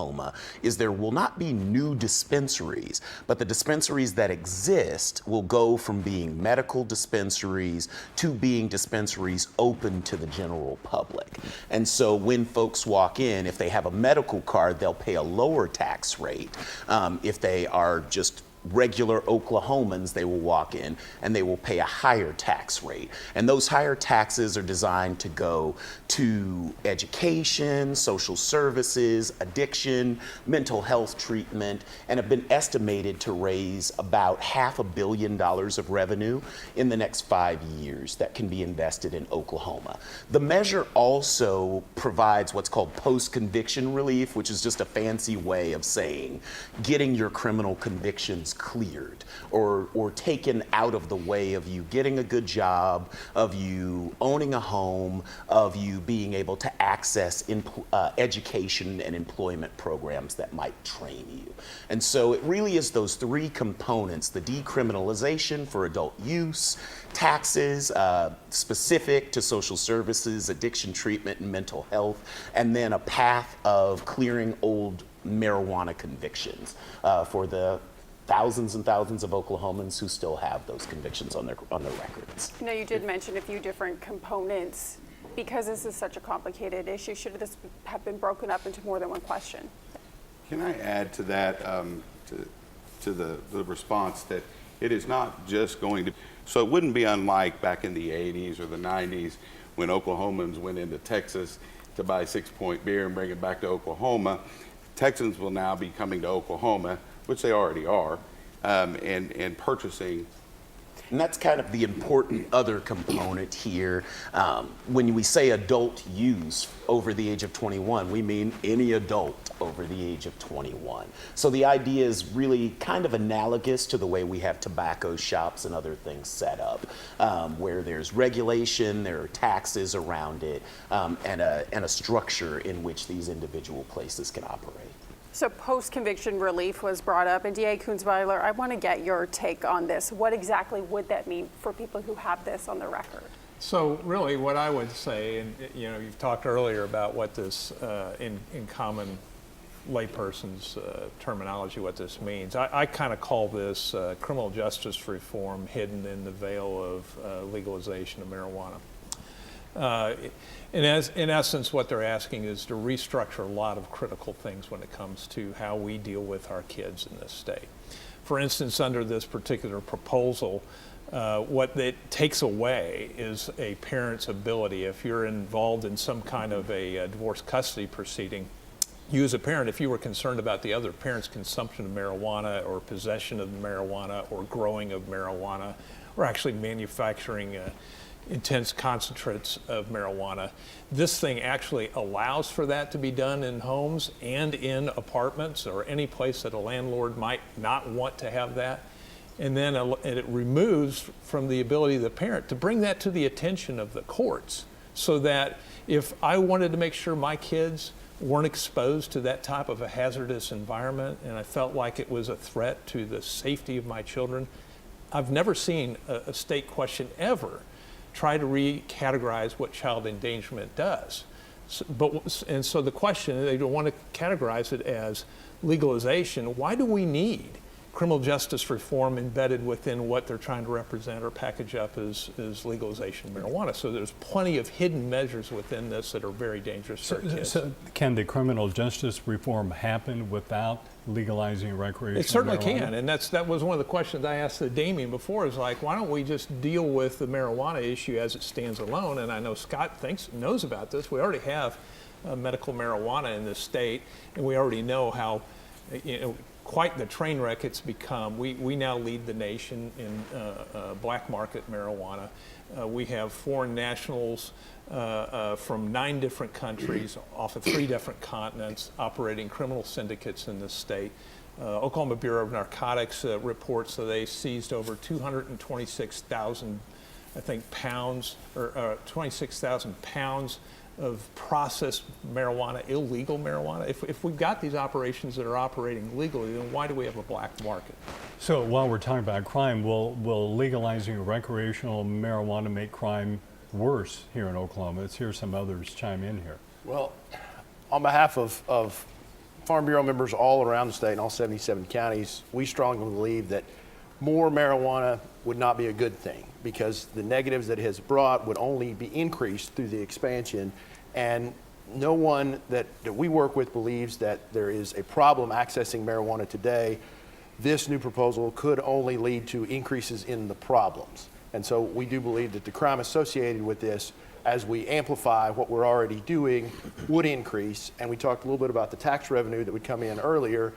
Oklahoma is there will not be new dispensaries, but the dispensaries that exist will go from being medical dispensaries to being dispensaries open to the general public. And so when folks walk in, if they have a medical card, they'll pay a lower tax rate. If they are just regular Oklahomans, they will walk in and they will pay a higher tax rate. And those higher taxes are designed to go to education, social services, addiction, mental health treatment, and have been estimated to raise about $500 million of revenue in the next 5 years that can be invested in Oklahoma. The measure also provides what's called post-conviction relief, which is just a fancy way of saying getting your criminal convictions cleared or taken out of the way of you getting a good job, of you owning a home, of you being able to access education and employment programs that might train you. And so it really is those three components: the decriminalization for adult use, taxes specific to social services, addiction treatment, and mental health, and then a path of clearing old marijuana convictions for the thousands and thousands of Oklahomans who still have those convictions on their records. You know, you did mention a few different components. Because this is such a complicated issue, should this have been broken up into more than one question? Can I add to that, to the response that it is not just going to, so it wouldn't be unlike back in the 80s or the 90s when Oklahomans went into Texas to buy 6-point beer and bring it back to Oklahoma. Texans will now be coming to Oklahoma, which they already are, and purchasing. And that's kind of the important other component here. When we say adult use over the age of 21, we mean any adult over the age of 21. So the idea is really kind of analogous to the way we have tobacco shops and other things set up, where there's regulation, there are taxes around it, and a structure in which these individual places can operate. So post-conviction relief was brought up, and DA Kunzweiler, I want to get your take on this. What exactly would that mean for people who have this on their record? So really what I would say, and you know, you've talked earlier about what this, in common layperson's terminology, what this means. I kind of call this criminal justice reform hidden in the veil of legalization of marijuana. In essence, what they're asking is to restructure a lot of critical things when it comes to how we deal with our kids in this state. For instance, under this particular proposal, what it takes away is a parent's ability, if you're involved in some kind of a divorce custody proceeding, you as a parent, if you were concerned about the other parent's consumption of marijuana or possession of marijuana or growing of marijuana or actually manufacturing intense concentrates of marijuana. This thing actually allows for that to be done in homes and in apartments or any place that a landlord might not want to have that. And then it removes from the ability of the parent to bring that to the attention of the courts, so that if I wanted to make sure my kids weren't exposed to that type of a hazardous environment and I felt like it was a threat to the safety of my children, I've never seen a state question ever try to recategorize what child endangerment does. And so the question, they don't want to categorize it as legalization. Why do we need criminal justice reform embedded within what they're trying to represent or package up as legalization of marijuana? So there's plenty of hidden measures within this that are very dangerous for kids. So can the criminal justice reform happen without legalizing recreational marijuana? It certainly can, and that was one of the questions I asked Damien before, is like, why don't we just deal with the marijuana issue as it stands alone? And I know Scott knows about this. We already have medical marijuana in this state, and we already know how, quite the train wreck it's become. We now lead the nation in black market marijuana. We have foreign nationals from 9 different countries off of 3 different continents operating criminal syndicates in this state. Oklahoma Bureau of Narcotics reports that they seized over 226,000, I think, pounds, or 26,000 pounds of processed marijuana, illegal marijuana. If we've got these operations that are operating legally, then why do we have a black market? So while we're talking about crime, will legalizing recreational marijuana make crime worse here in Oklahoma? Let's hear some others chime in here. Well, on behalf of Farm Bureau members all around the state in all 77 counties, we strongly believe that more marijuana would not be a good thing because the negatives that it has brought would only be increased through the expansion. And no one that we work with believes that there is a problem accessing marijuana today. This new proposal could only lead to increases in the problems. And so we do believe that the crime associated with this, as we amplify what we're already doing, would increase. And we talked a little bit about the tax revenue that would come in earlier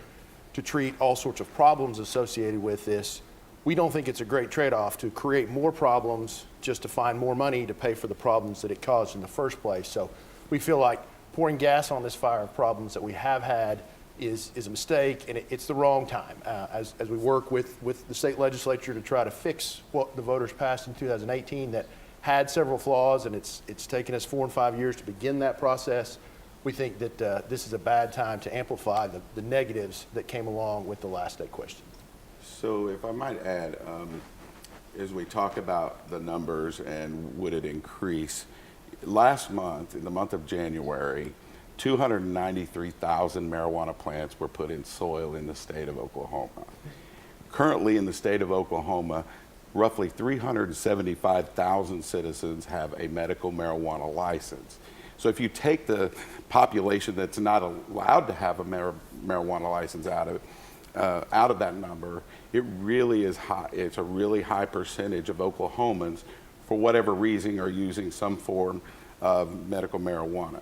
to treat all sorts of problems associated with this. We don't think it's a great trade-off to create more problems just to find more money to pay for the problems that it caused in the first place. So we feel like pouring gas on this fire of problems that we have had is a mistake, and it's the wrong time. As we work with the state legislature to try to fix what the voters passed in 2018 that had several flaws, and it's taken us 4 and 5 years to begin that process, we think that this is a bad time to amplify the negatives that came along with the last state question. So if I might add, as we talk about the numbers and would it increase, last month, in the month of January, 293,000 marijuana plants were put in soil in the state of Oklahoma. Currently in the state of Oklahoma, roughly 375,000 citizens have a medical marijuana license. So if you take the population that's not allowed to have a marijuana license out of that number, it really is high. It's a really high percentage of Oklahomans, for whatever reason, are using some form of medical marijuana.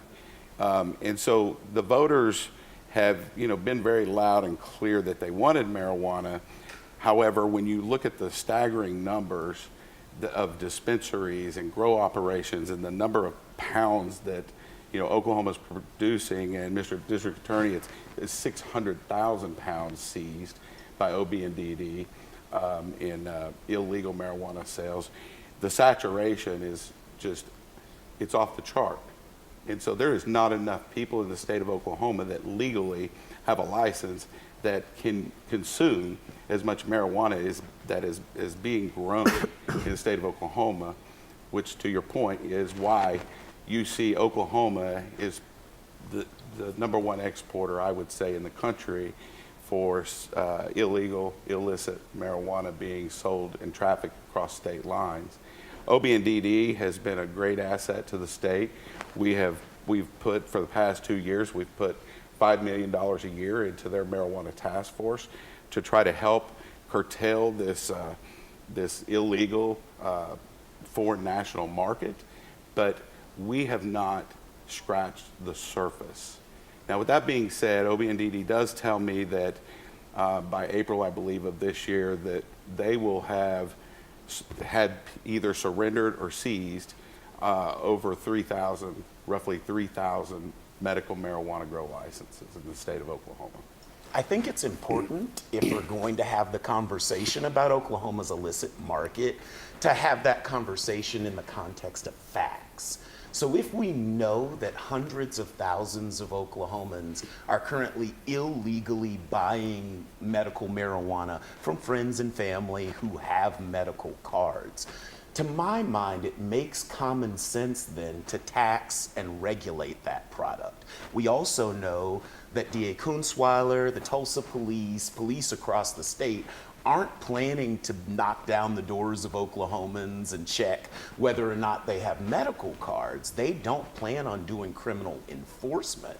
And so the voters have, been very loud and clear that they wanted marijuana. However, when you look at the staggering numbers of dispensaries and grow operations and the number of pounds that Oklahoma's producing, and Mr. District Attorney, it's 600,000 pounds seized by OB&DD in illegal marijuana sales. The saturation is just, it's off the chart. And so there is not enough people in the state of Oklahoma that legally have a license that can consume as much marijuana that is being grown in the state of Oklahoma, which, to your point, is why you see Oklahoma is the number one exporter, I would say, in the country for illicit marijuana being sold and trafficked across state lines. OB&DD has been a great asset to the state. We've put, for the past 2 years, we've put $5 million a year into their marijuana task force to try to help curtail this illegal foreign national market, but we have not scratched the surface. Now, with that being said, OB&DD does tell me that by April, I believe, of this year, that they will have had either surrendered or seized over roughly 3,000 medical marijuana grow licenses in the state of Oklahoma. I think it's important, if we're going to have the conversation about Oklahoma's illicit market, to have that conversation in the context of facts. So if we know that hundreds of thousands of Oklahomans are currently illegally buying medical marijuana from friends and family who have medical cards, to my mind, it makes common sense then to tax and regulate that product. We also know that DA Kunzweiler, the Tulsa police across the state aren't planning to knock down the doors of Oklahomans and check whether or not they have medical cards. They don't plan on doing criminal enforcement.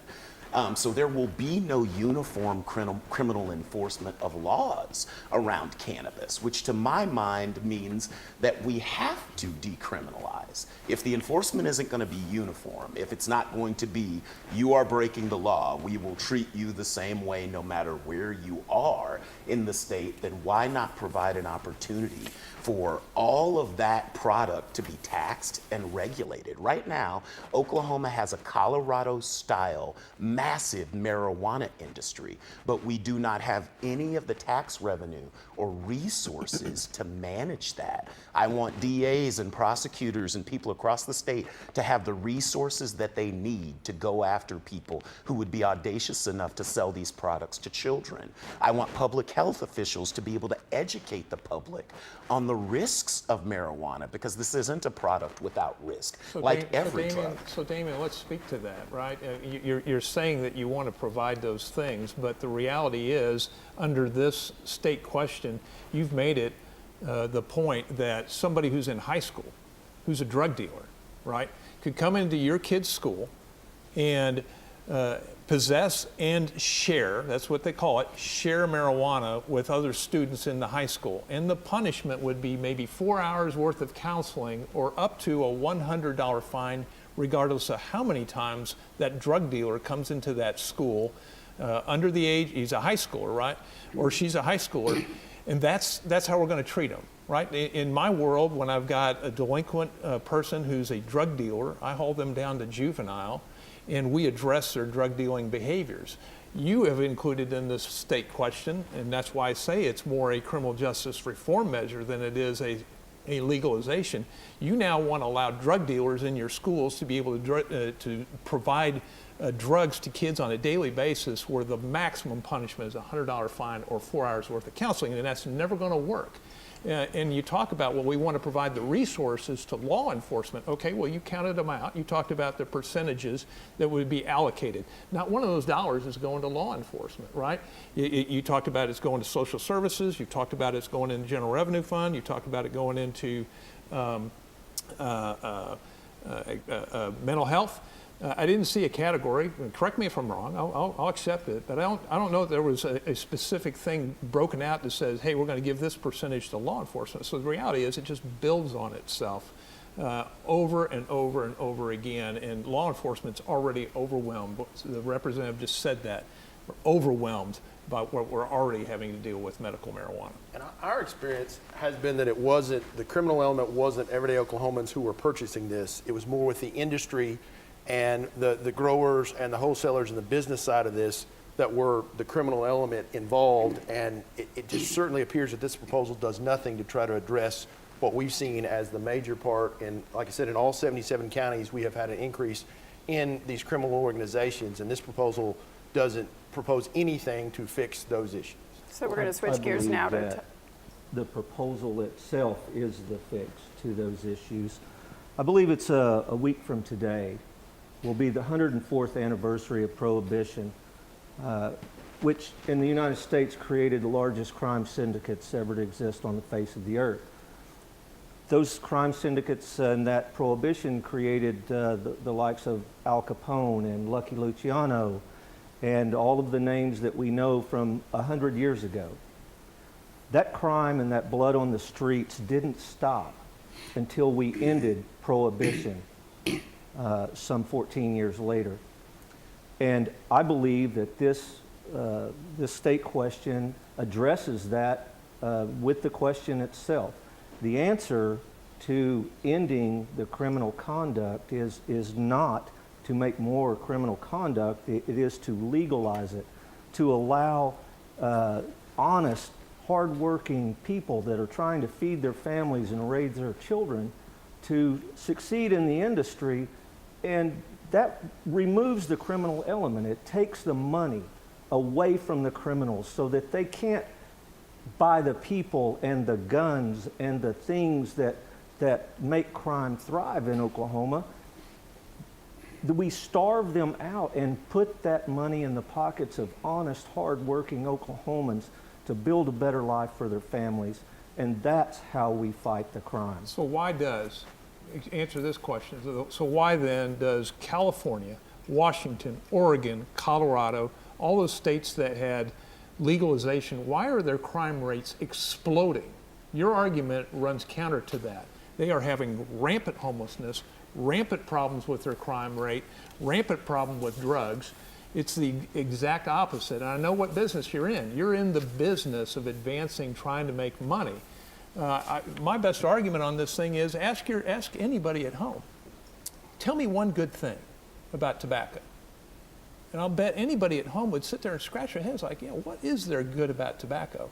So there will be no uniform criminal enforcement of laws around cannabis, which to my mind means that we have to decriminalize. If the enforcement isn't going to be uniform, if it's not going to be, you are breaking the law, we will treat you the same way no matter where you are in the state, then why not provide an opportunity for all of that product to be taxed and regulated? Right now, Oklahoma has a Colorado-style massive marijuana industry, but we do not have any of the tax revenue or resources to manage that. I want DAs and prosecutors and people across the state to have the resources that they need to go after people who would be audacious enough to sell these products to children. I want public health officials to be able to educate the public on the risks of marijuana, because this isn't a product without risk, like every drug. So Damien, let's speak to that, right? You're saying saying that you want to provide those things, but the reality is, under this state question, you've made it the point that somebody who's in high school, who's a drug dealer, right, could come into your kid's school and possess and share, that's what they call it, share marijuana with other students in the high school. And the punishment would be maybe 4 hours worth of counseling or up to a $100 fine, regardless of how many times that drug dealer comes into that school under the age, he's a high schooler, right? Or she's a high schooler. And that's how we're going to treat them, right? In my world, when I've got a delinquent person who's a drug dealer, I haul them down to juvenile, and we address their drug dealing behaviors. You have included in this state question, and that's why I say it's more a criminal justice reform measure than it is a legalization. You now want to allow drug dealers in your schools to be able to provide drugs to kids on a daily basis, where the maximum punishment is a $100 fine or 4 hours worth of counseling, and that's never going to work. And you talk about, well, we want to provide the resources to law enforcement. Okay, well, you counted them out. You talked about the percentages that would be allocated. Not one of those dollars is going to law enforcement, right? You talked about it's going to social services. You talked about it's going in the general revenue fund. You talked about it going into mental health. I didn't see a category. Correct me if I'm wrong. I'll accept it, but I don't know if there was a specific thing broken out that says, "Hey, we're going to give this percentage to law enforcement." So the reality is, it just builds on itself over and over and over again. And law enforcement's already overwhelmed. The representative just said that we're overwhelmed by what we're already having to deal with medical marijuana. And our experience has been that the criminal element wasn't everyday Oklahomans who were purchasing this. It was more with the industry and the growers and the wholesalers and the business side of this that were the criminal element involved. And it just certainly appears that this proposal does nothing to try to address what we've seen as the major part. And like I said, in all 77 counties, we have had an increase in these criminal organizations, and this proposal doesn't propose anything to fix those issues. So we're going to switch gears now to... The proposal itself is the fix to those issues. I believe it's a week from today will be the 104th anniversary of Prohibition, which in the United States created the largest crime syndicates ever to exist on the face of the earth. Those crime syndicates and that Prohibition created the likes of Al Capone and Lucky Luciano and all of the names that we know from 100 years ago. That crime and that blood on the streets didn't stop until we ended Prohibition some 14 years later. And I believe that this state question addresses that with the question itself. The answer to ending the criminal conduct is not to make more criminal conduct. It is to legalize it, to allow honest, hardworking people that are trying to feed their families and raise their children to succeed in the industry. And that removes the criminal element. It takes the money away from the criminals so that they can't buy the people and the guns and the things that make crime thrive in Oklahoma. We starve them out and put that money in the pockets of honest, hardworking Oklahomans to build a better life for their families. And that's how we fight the crime. So answer this question. So why then does California, Washington, Oregon, Colorado, all those states that had legalization, why are their crime rates exploding? Your argument runs counter to that. They are having rampant homelessness, rampant problems with their crime rate, rampant problem with drugs. It's the exact opposite. And I know what business you're in. You're in the business of advancing, trying to make money. My best argument on this thing is ask anybody at home. Tell me one good thing about tobacco. And I'll bet anybody at home would sit there and scratch their heads like, what is there good about tobacco?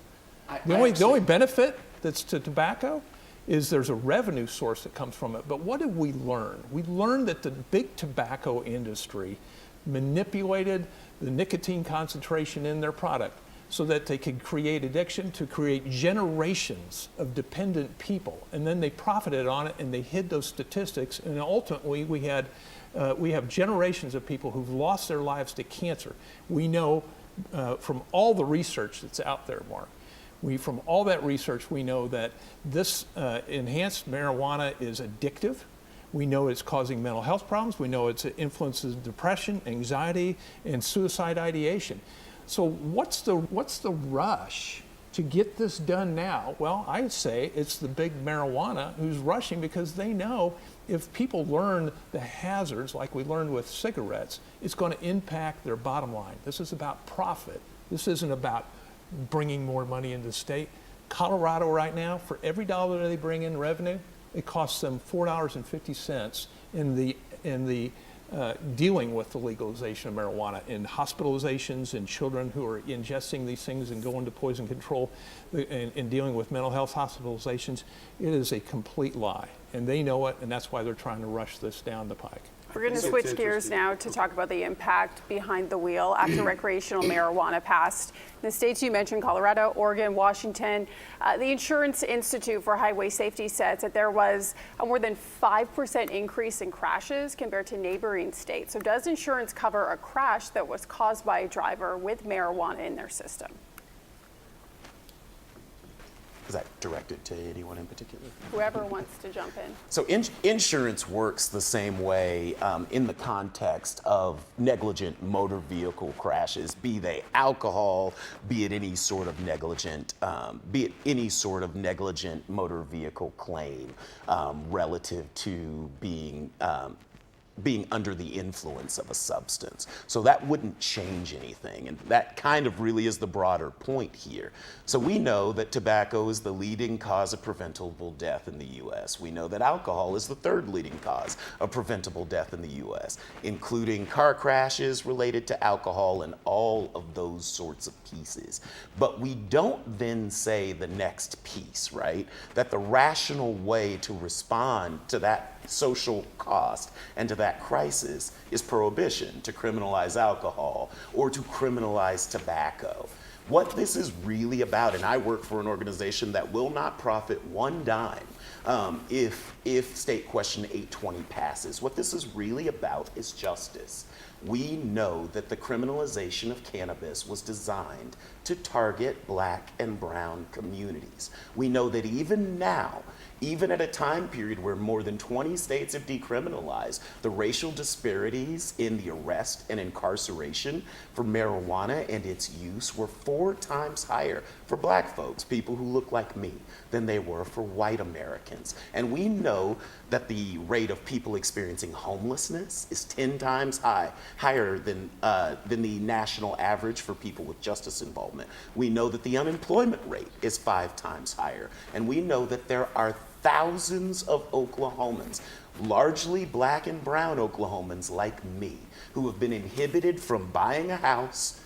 The only benefit that's to tobacco is there's a revenue source that comes from it. But what did we learn? We learned that the big tobacco industry manipulated the nicotine concentration in their product. so that they could create addiction, to create generations of dependent people. And then they profited on it and they hid those statistics. And ultimately we have generations of people who've lost their lives to cancer. We know from all the research that's out there, Mark, from all that research, we know that this enhanced marijuana is addictive. We know it's causing mental health problems. We know it influences depression, anxiety, and suicide ideation. So what's the rush to get this done now? Well, I would say it's the big marijuana who's rushing, because they know if people learn the hazards like we learned with cigarettes, it's going to impact their bottom line. This is about profit. This isn't about bringing more money into the state. Colorado right now, for every dollar they bring in revenue, it costs them $4.50 in the dealing with the legalization of marijuana, in hospitalizations, in children who are ingesting these things and going to poison control, in dealing with mental health hospitalizations. It is a complete lie, and they know it, and that's why they're trying to rush this down the pike. We're going to switch gears now to talk about the impact behind the wheel after recreational marijuana passed. The states you mentioned, Colorado, Oregon, Washington, the Insurance Institute for Highway Safety says that there was a more than 5% increase in crashes compared to neighboring states. So does insurance cover a crash that was caused by a driver with marijuana in their system? Is that directed to anyone in particular? Whoever wants to jump in. So insurance works the same way in the context of negligent motor vehicle crashes, be they alcohol, be it any sort of negligent motor vehicle claim relative to being under the influence of a substance. So that wouldn't change anything. And that kind of really is the broader point here. So we know that tobacco is the leading cause of preventable death in the U.S. We know that alcohol is the third leading cause of preventable death in the U.S., including car crashes related to alcohol and all of those sorts of pieces. But we don't then say the next piece, right? That the rational way to respond to that social cost and to that crisis is prohibition, to criminalize alcohol or to criminalize tobacco. What this is really about, and I work for an organization that will not profit one dime if State Question 820 passes. What this is really about is justice. We know that the criminalization of cannabis was designed to target Black and brown communities. We know that even now, even at a time period where more than 20 states have decriminalized, the racial disparities in the arrest and incarceration for marijuana and its use were 4 times higher for Black folks, people who look like me, than they were for white Americans. And we know that the rate of people experiencing homelessness is 10 times higher than the national average for people with justice involvement. We know that the unemployment rate is 5 times higher. And we know that there are thousands of Oklahomans, largely Black and brown Oklahomans like me, who have been inhibited from buying a house,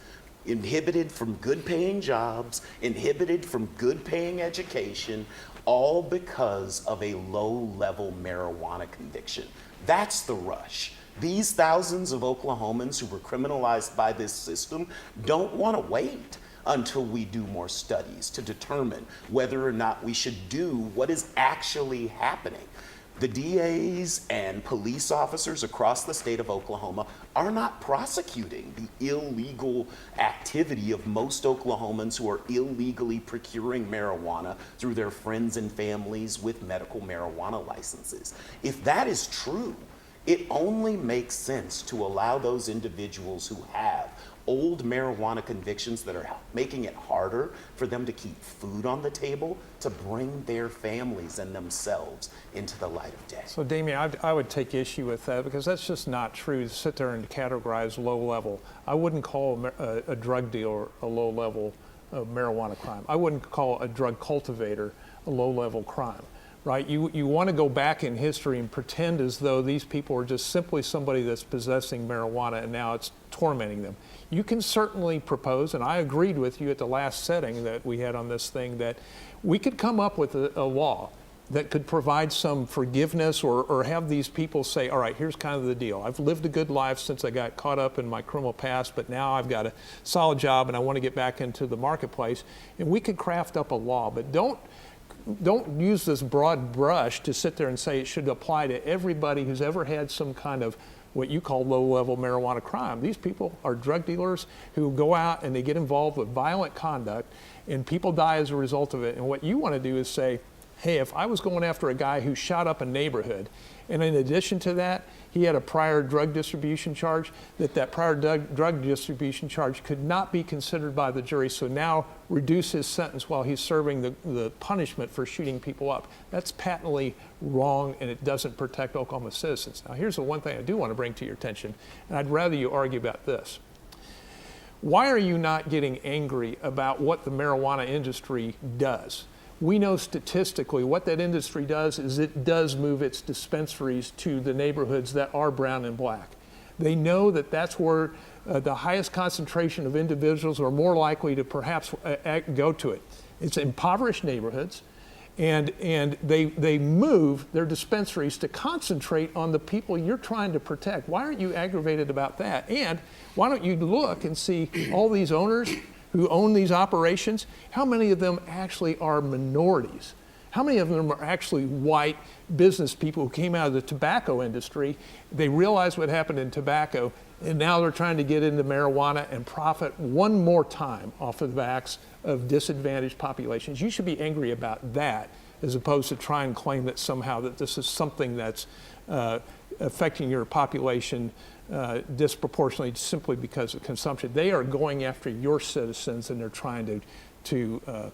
inhibited from good paying jobs, inhibited from good paying education, all because of a low level marijuana conviction. That's the rush. These thousands of Oklahomans who were criminalized by this system don't want to wait until we do more studies to determine whether or not we should do what is actually happening. The DAs and police officers across the state of Oklahoma are not prosecuting the illegal activity of most Oklahomans who are illegally procuring marijuana through their friends and families with medical marijuana licenses. If that is true, it only makes sense to allow those individuals who have old marijuana convictions that are making it harder for them to keep food on the table to bring their families and themselves into the light of day. So Damien, I would take issue with that, because that's just not true to sit there and categorize low level. I wouldn't call a drug dealer a low level of marijuana crime. I wouldn't call a drug cultivator a low level crime. Right? You want to go back in history and pretend as though these people are just simply somebody that's possessing marijuana and now it's tormenting them. You can certainly propose, and I agreed with you at the last setting that we had on this thing, that we could come up with a law that could provide some forgiveness or have these people say, all right, here's kind of the deal. I've lived a good life since I got caught up in my criminal past, but now I've got a solid job and I want to get back into the marketplace. And we could craft up a law, but don't use this broad brush to sit there and say it should apply to everybody who's ever had some kind of what you call low-level marijuana crime. These people are drug dealers who go out and they get involved with violent conduct, and people die as a result of it. And what you want to do is say, hey, if I was going after a guy who shot up a neighborhood, and in addition to that, he had a prior drug distribution charge, that prior drug distribution charge could not be considered by the jury, so now reduce his sentence while he's serving the punishment for shooting people up. That's patently wrong, and it doesn't protect Oklahoma citizens. Now, here's the one thing I do want to bring to your attention, and I'd rather you argue about this. Why are you not getting angry about what the marijuana industry does? We know statistically what that industry does is it does move its dispensaries to the neighborhoods that are brown and black. They know that that's where the highest concentration of individuals are more likely to perhaps go to it. It's impoverished neighborhoods, and they move their dispensaries to concentrate on the people you're trying to protect. Why aren't you aggravated about that? And why don't you look and see all these owners who own these operations, how many of them actually are minorities? How many of them are actually white business people who came out of the tobacco industry? They realized what happened in tobacco, and now they're trying to get into marijuana and profit one more time off of the backs of disadvantaged populations. You should be angry about that, as opposed to try and claim that somehow that this is something that's affecting your population disproportionately simply because of consumption. They are going after your citizens, and they're trying to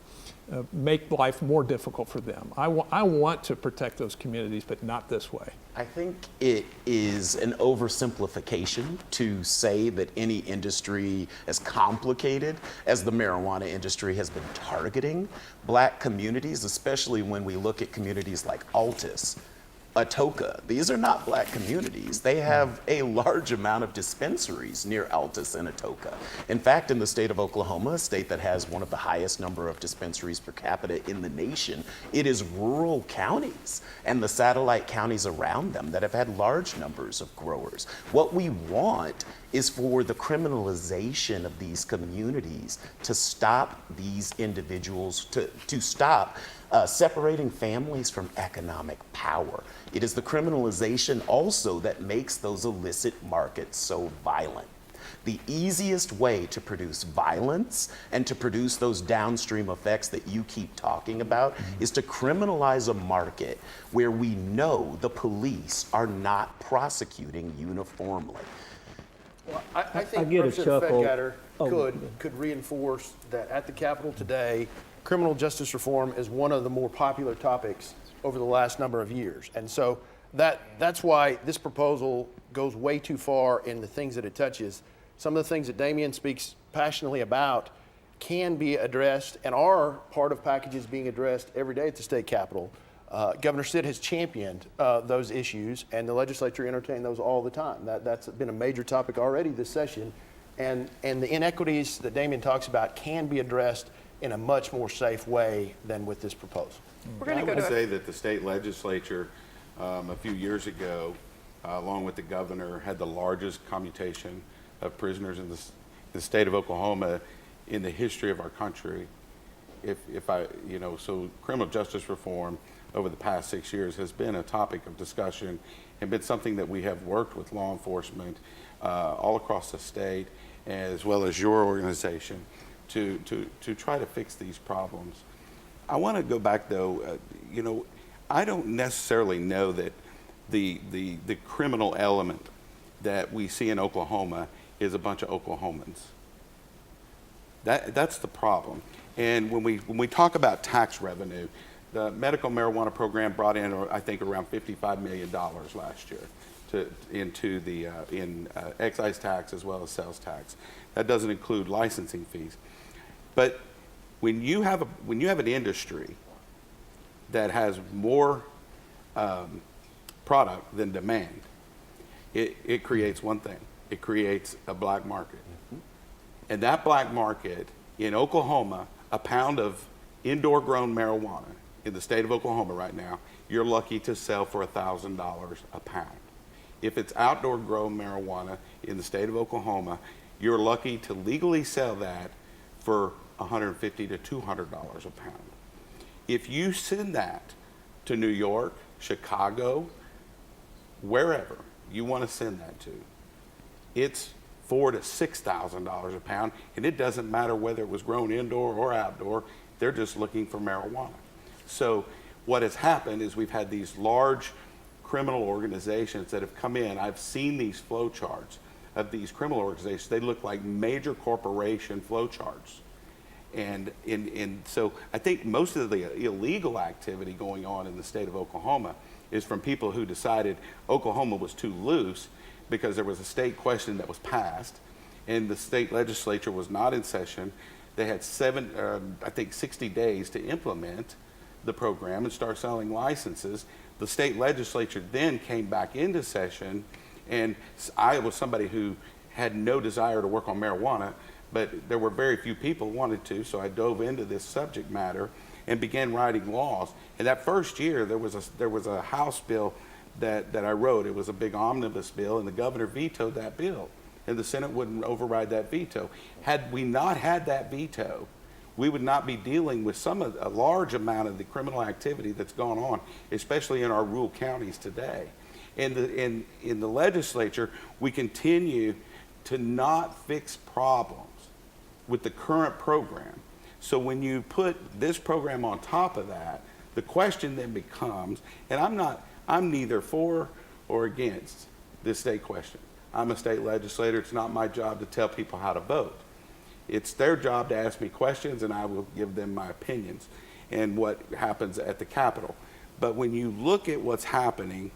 make life more difficult for them. I want to protect those communities, but not this way. I think it is an oversimplification to say that any industry as complicated as the marijuana industry has been targeting black communities, especially when we look at communities like Altus, Atoka. These are not black communities. They have a large amount of dispensaries near Altus and Atoka. In fact, in the state of Oklahoma, a state that has one of the highest number of dispensaries per capita in the nation, it is rural counties and the satellite counties around them that have had large numbers of growers. What we want is for the criminalization of these communities to stop these individuals, to stop separating families from economic power. It is the criminalization also that makes those illicit markets so violent. The easiest way to produce violence and to produce those downstream effects that you keep talking about is to criminalize a market where we know the police are not prosecuting uniformly. Well, I think I get a Representative chuckle. Fedgatter could reinforce that at the Capitol today, criminal justice reform is one of the more popular topics over the last number of years. And so that's why this proposal goes way too far in the things that it touches. Some of the things that Damian speaks passionately about can be addressed and are part of packages being addressed every day at the state capitol. Governor Stitt has championed those issues, and the legislature entertains those all the time. That's been a major topic already this session. And the inequities that Damian talks about can be addressed in a much more safe way than with this proposal. We're going to go I would to say that the state legislature a few years ago, along with the governor, had the largest commutation of prisoners in the state of Oklahoma in the history of our country. So criminal justice reform over the past 6 years has been a topic of discussion and been something that we have worked with law enforcement all across the state, as well as your organization, to try to fix these problems. I want to go back though, I don't necessarily know that the criminal element that we see in Oklahoma is a bunch of Oklahomans. That's the problem. And when we talk about tax revenue, the medical marijuana program brought in, I think, around $55 million last year in excise tax as well as sales tax. That doesn't include licensing fees. But when you have an industry that has more product than demand, it creates one thing. It creates a black market. And that black market in Oklahoma, a pound of indoor grown marijuana in the state of Oklahoma right now, you're lucky to sell for $1,000 a pound. If it's outdoor grown marijuana in the state of Oklahoma, you're lucky to legally sell that for $150 to $200 a pound. If you send that to New York, Chicago, wherever you want to send that to, it's $4,000 to $6,000 a pound, and it doesn't matter whether it was grown indoor or outdoor. They're just looking for marijuana. So what has happened is we've had these large criminal organizations that have come in. I've seen these flow charts of these criminal organizations. They look like major corporation flow charts. And so I think most of the illegal activity going on in the state of Oklahoma is from people who decided Oklahoma was too loose because there was a state question that was passed and the state legislature was not in session. They had 60 days to implement the program and start selling licenses. The state legislature then came back into session, and I was somebody who had no desire to work on marijuana, but there were very few people who wanted to, so I dove into this subject matter and began writing laws. And that first year, there was a House bill that I wrote. It was a big omnibus bill, and the governor vetoed that bill, and the Senate wouldn't override that veto. Had we not had that veto, we would not be dealing with a large amount of the criminal activity that's gone on, especially in our rural counties today. In the legislature, we continue to not fix problems with the current program. So when you put this program on top of that, the question then becomes, and I'm neither for or against this state question. I'm a state legislator. It's not my job to tell people how to vote. It's their job to ask me questions, and I will give them my opinions and what happens at the Capitol. But when you look at what's happening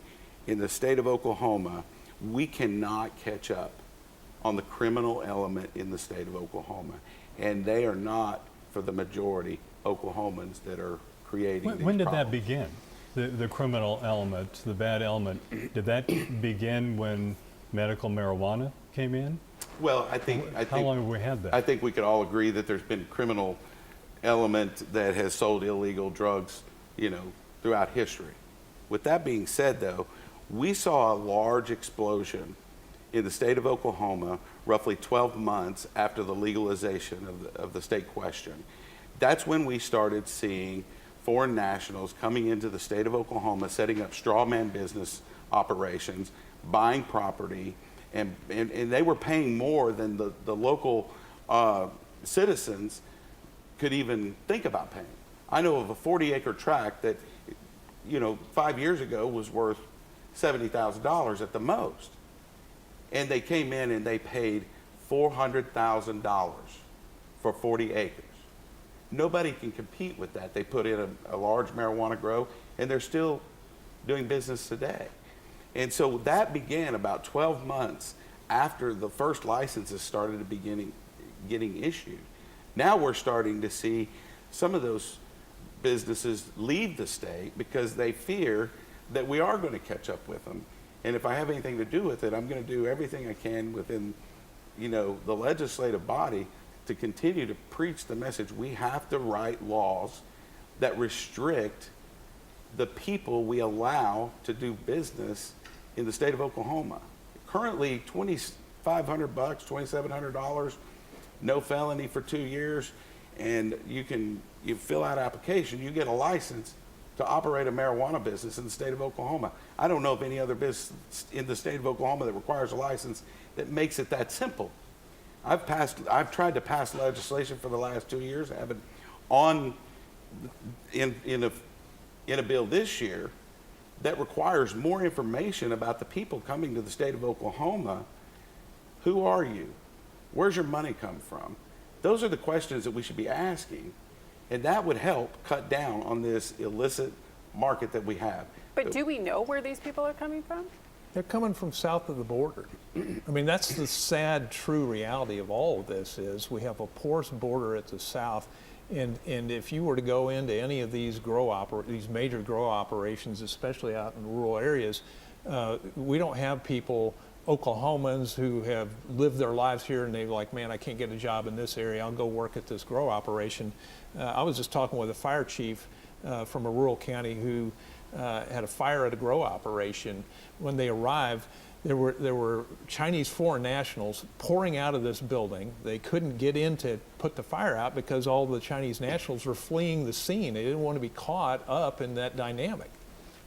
in the state of Oklahoma, we cannot catch up on the criminal element in the state of Oklahoma. And they are not, for the majority, Oklahomans that are creating these When did that problems. begin? The criminal element, the bad element, did that begin when medical marijuana came in? Well, I think How long have we had that? I think we could all agree that there's been criminal element that has sold illegal drugs, throughout history. With that being said, though, we saw a large explosion in the state of Oklahoma roughly 12 months after the legalization of the state question. That's when we started seeing foreign nationals coming into the state of Oklahoma, setting up straw man business operations, buying property, and they were paying more than the local citizens could even think about paying. I know of a 40-acre tract that, 5 years ago was worth $70,000 at the most. And they came in and they paid $400,000 for 40 acres. Nobody can compete with that. They put in a large marijuana grow, and they're still doing business today. And so that began about 12 months after the first licenses started getting issued. Now we're starting to see some of those businesses leave the state because they fear that we are going to catch up with them. And if I have anything to do with it, I'm going to do everything I can within, the legislative body to continue to preach the message. We have to write laws that restrict the people we allow to do business in the state of Oklahoma. Currently, $2,500, $2,700, no felony for 2 years, and you fill out an application, you get a license to operate a marijuana business in the state of Oklahoma. I don't know of any other business in the state of Oklahoma that requires a license that makes it that simple. I've tried to pass legislation for the last 2 years. I have it on in a bill this year that requires more information about the people coming to the state of Oklahoma. Who are you? Where's your money come from? Those are the questions that we should be asking, and that would help cut down on this illicit market that we have. But do we know where these people are coming from? They're coming from south of the border. I mean, that's the sad, true reality of all of this is we have a porous border at the south, and if you were to go into any of these major grow operations, especially out in rural areas, we don't have people, Oklahomans, who have lived their lives here and they're like, man, I can't get a job in this area, I'll go work at this grow operation. I was just talking with a fire chief from a rural county who had a fire at a grow operation. When they arrived, there were Chinese foreign nationals pouring out of this building. They couldn't get in to put the fire out because all the Chinese nationals were fleeing the scene. They didn't want to be caught up in that dynamic.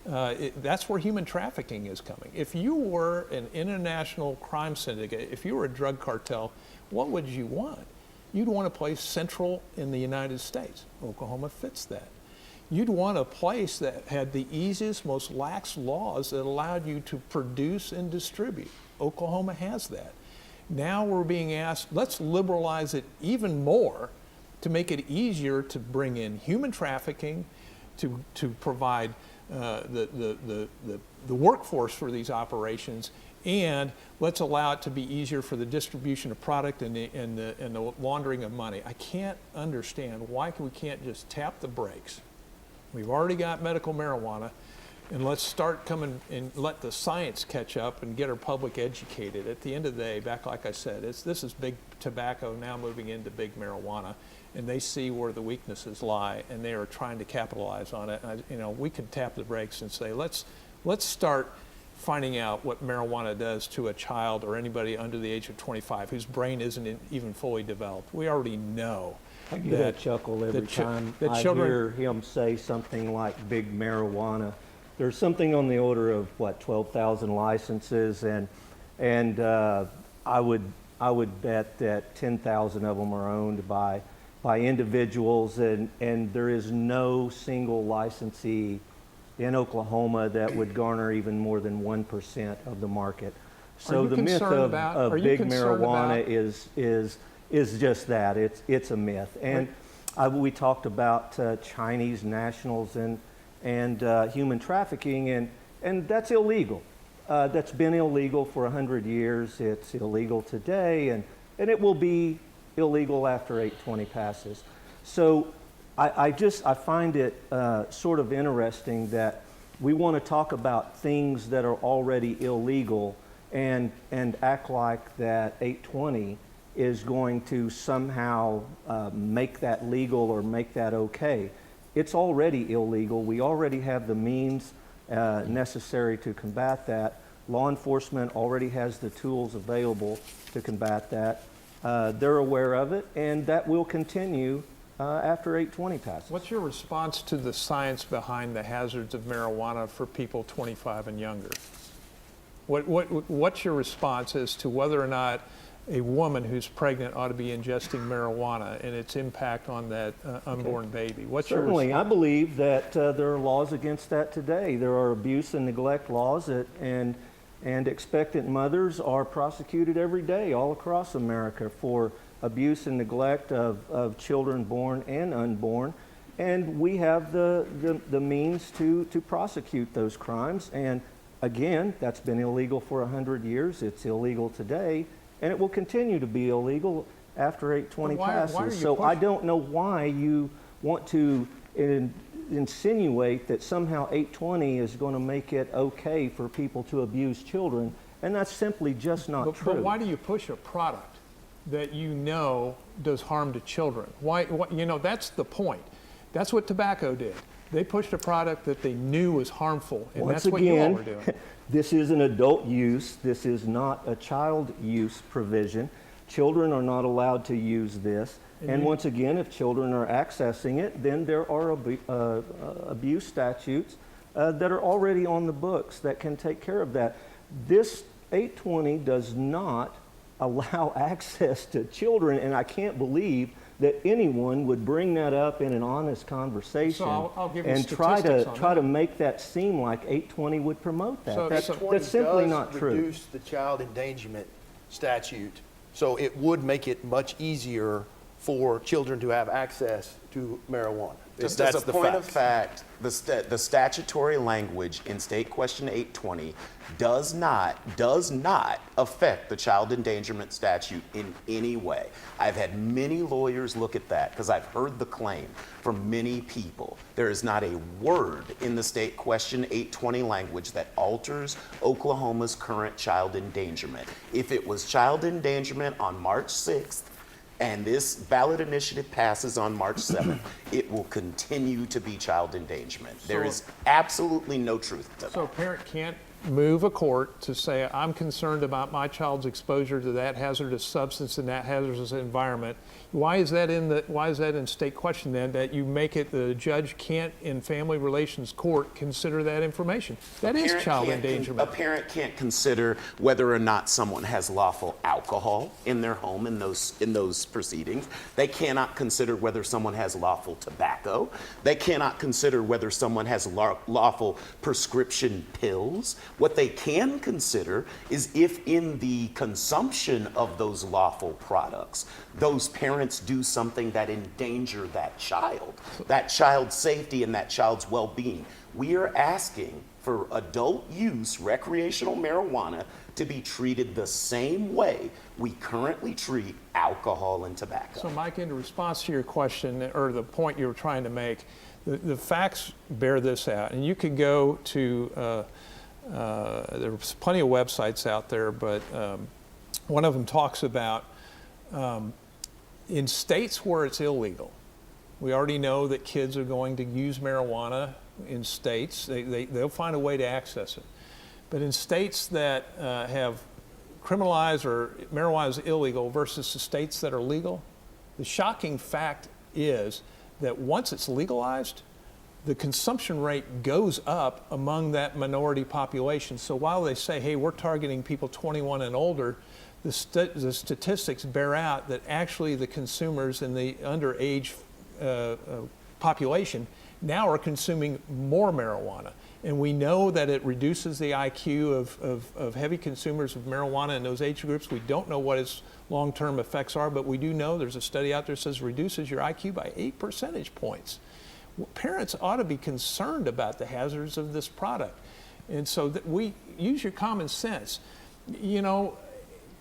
That's where human trafficking is coming. If you were an international crime syndicate, if you were a drug cartel, what would you want? You'd want a place central in the United States. Oklahoma fits that. You'd want a place that had the easiest, most lax laws that allowed you to produce and distribute. Oklahoma has that. Now we're being asked, let's liberalize it even more to make it easier to bring in human trafficking, to provide the workforce for these operations, and let's allow it to be easier for the distribution of product and the laundering of money. I can't understand why we can't just tap the brakes. We've already got medical marijuana, and let's start coming and let the science catch up and get our public educated. At the end of the day, back like I said, this is big tobacco now moving into big marijuana, and they see where the weaknesses lie, and they are trying to capitalize on it. And we can tap the brakes and say, let's start finding out what marijuana does to a child or anybody under the age of 25 whose brain isn't even fully developed. We already know. I get a chuckle every time I hear him say something like big marijuana. There's something on the order of 12,000 licenses, and I would bet that 10,000 of them are owned by individuals, and there is no single licensee in Oklahoma that would garner even more than 1% of the market. So the myth of big marijuana is just that. It's a myth. And we talked about Chinese nationals and human trafficking, and that's illegal. That's been illegal for 100 years. It's illegal today, and it will be illegal after 820 passes. So I find it sort of interesting that we want to talk about things that are already illegal and act like that 820 is going to somehow make that legal or make that okay. It's already illegal. We already have the means necessary to combat that. Law enforcement already has the tools available to combat that. They're aware of it, and that will continue after 820 passes. What's your response to the science behind the hazards of marijuana for people 25 and younger? What's your response as to whether or not a woman who's pregnant ought to be ingesting marijuana and its impact on that unborn baby? Certainly, I believe that there are laws against that today. There are abuse and neglect laws, and expectant mothers are prosecuted every day all across America for abuse and neglect of children born and unborn. And we have the means to prosecute those crimes. And again, that's been illegal for 100 years. It's illegal today. And it will continue to be illegal after 820 passes. So I don't know why you want to insinuate that somehow 820 is going to make it okay for people to abuse children, and that's simply just not true. But why do you push a product that you know does harm to children? Why, that's the point. That's what tobacco did. They pushed a product that they knew was harmful, and Once that's what you all were doing. This is an adult use. This is not a child use provision. Children are not allowed to use this. And once again, if children are accessing it, then there are abuse statutes that are already on the books that can take care of that. This 820 does not allow access to children, and I can't believe that anyone would bring that up in an honest conversation. So I'll give you and try to make that seem like 820 would promote that. That's simply not true. Reduce the child endangerment statute, so it would make it much easier for children to have access to marijuana. Just as a point of fact, the statutory language in State Question 820 does not affect the child endangerment statute in any way. I've had many lawyers look at that because I've heard the claim from many people. There is not a word in the State Question 820 language that alters Oklahoma's current child endangerment. If it was child endangerment on March 6th, and this ballot initiative passes on March 7th, it will continue to be child endangerment. There is absolutely no truth to that. So a parent can't move a court to say, I'm concerned about my child's exposure to that hazardous substance in that hazardous environment. Why is that in state question then, that you make it the judge can't in family relations court consider that information? That is child endangerment. A parent can't consider whether or not someone has lawful alcohol in their home in those proceedings. They cannot consider whether someone has lawful tobacco. They cannot consider whether someone has lawful prescription pills. What they can consider is if in the consumption of those lawful products, those parents do something that endanger that child's safety and that child's well-being. We are asking for adult use recreational marijuana to be treated the same way we currently treat alcohol and tobacco. So Mike, in response to your question, or the point you were trying to make, the facts bear this out. And you could go to, there's plenty of websites out there, but one of them talks about in states where it's illegal, we already know that kids are going to use marijuana in states. They'll find a way to access it. But in states that have criminalized or marijuana is illegal versus the states that are legal, the shocking fact is that once it's legalized, the consumption rate goes up among that minority population. So while they say, hey, we're targeting people 21 and older, the statistics bear out that actually the consumers in the underage population now are consuming more marijuana. And we know that it reduces the IQ of heavy consumers of marijuana in those age groups. We don't know what its long-term effects are, but we do know there's a study out there that says it reduces your IQ by 8 percentage points. Parents ought to be concerned about the hazards of this product. And so that we use your common sense. You know,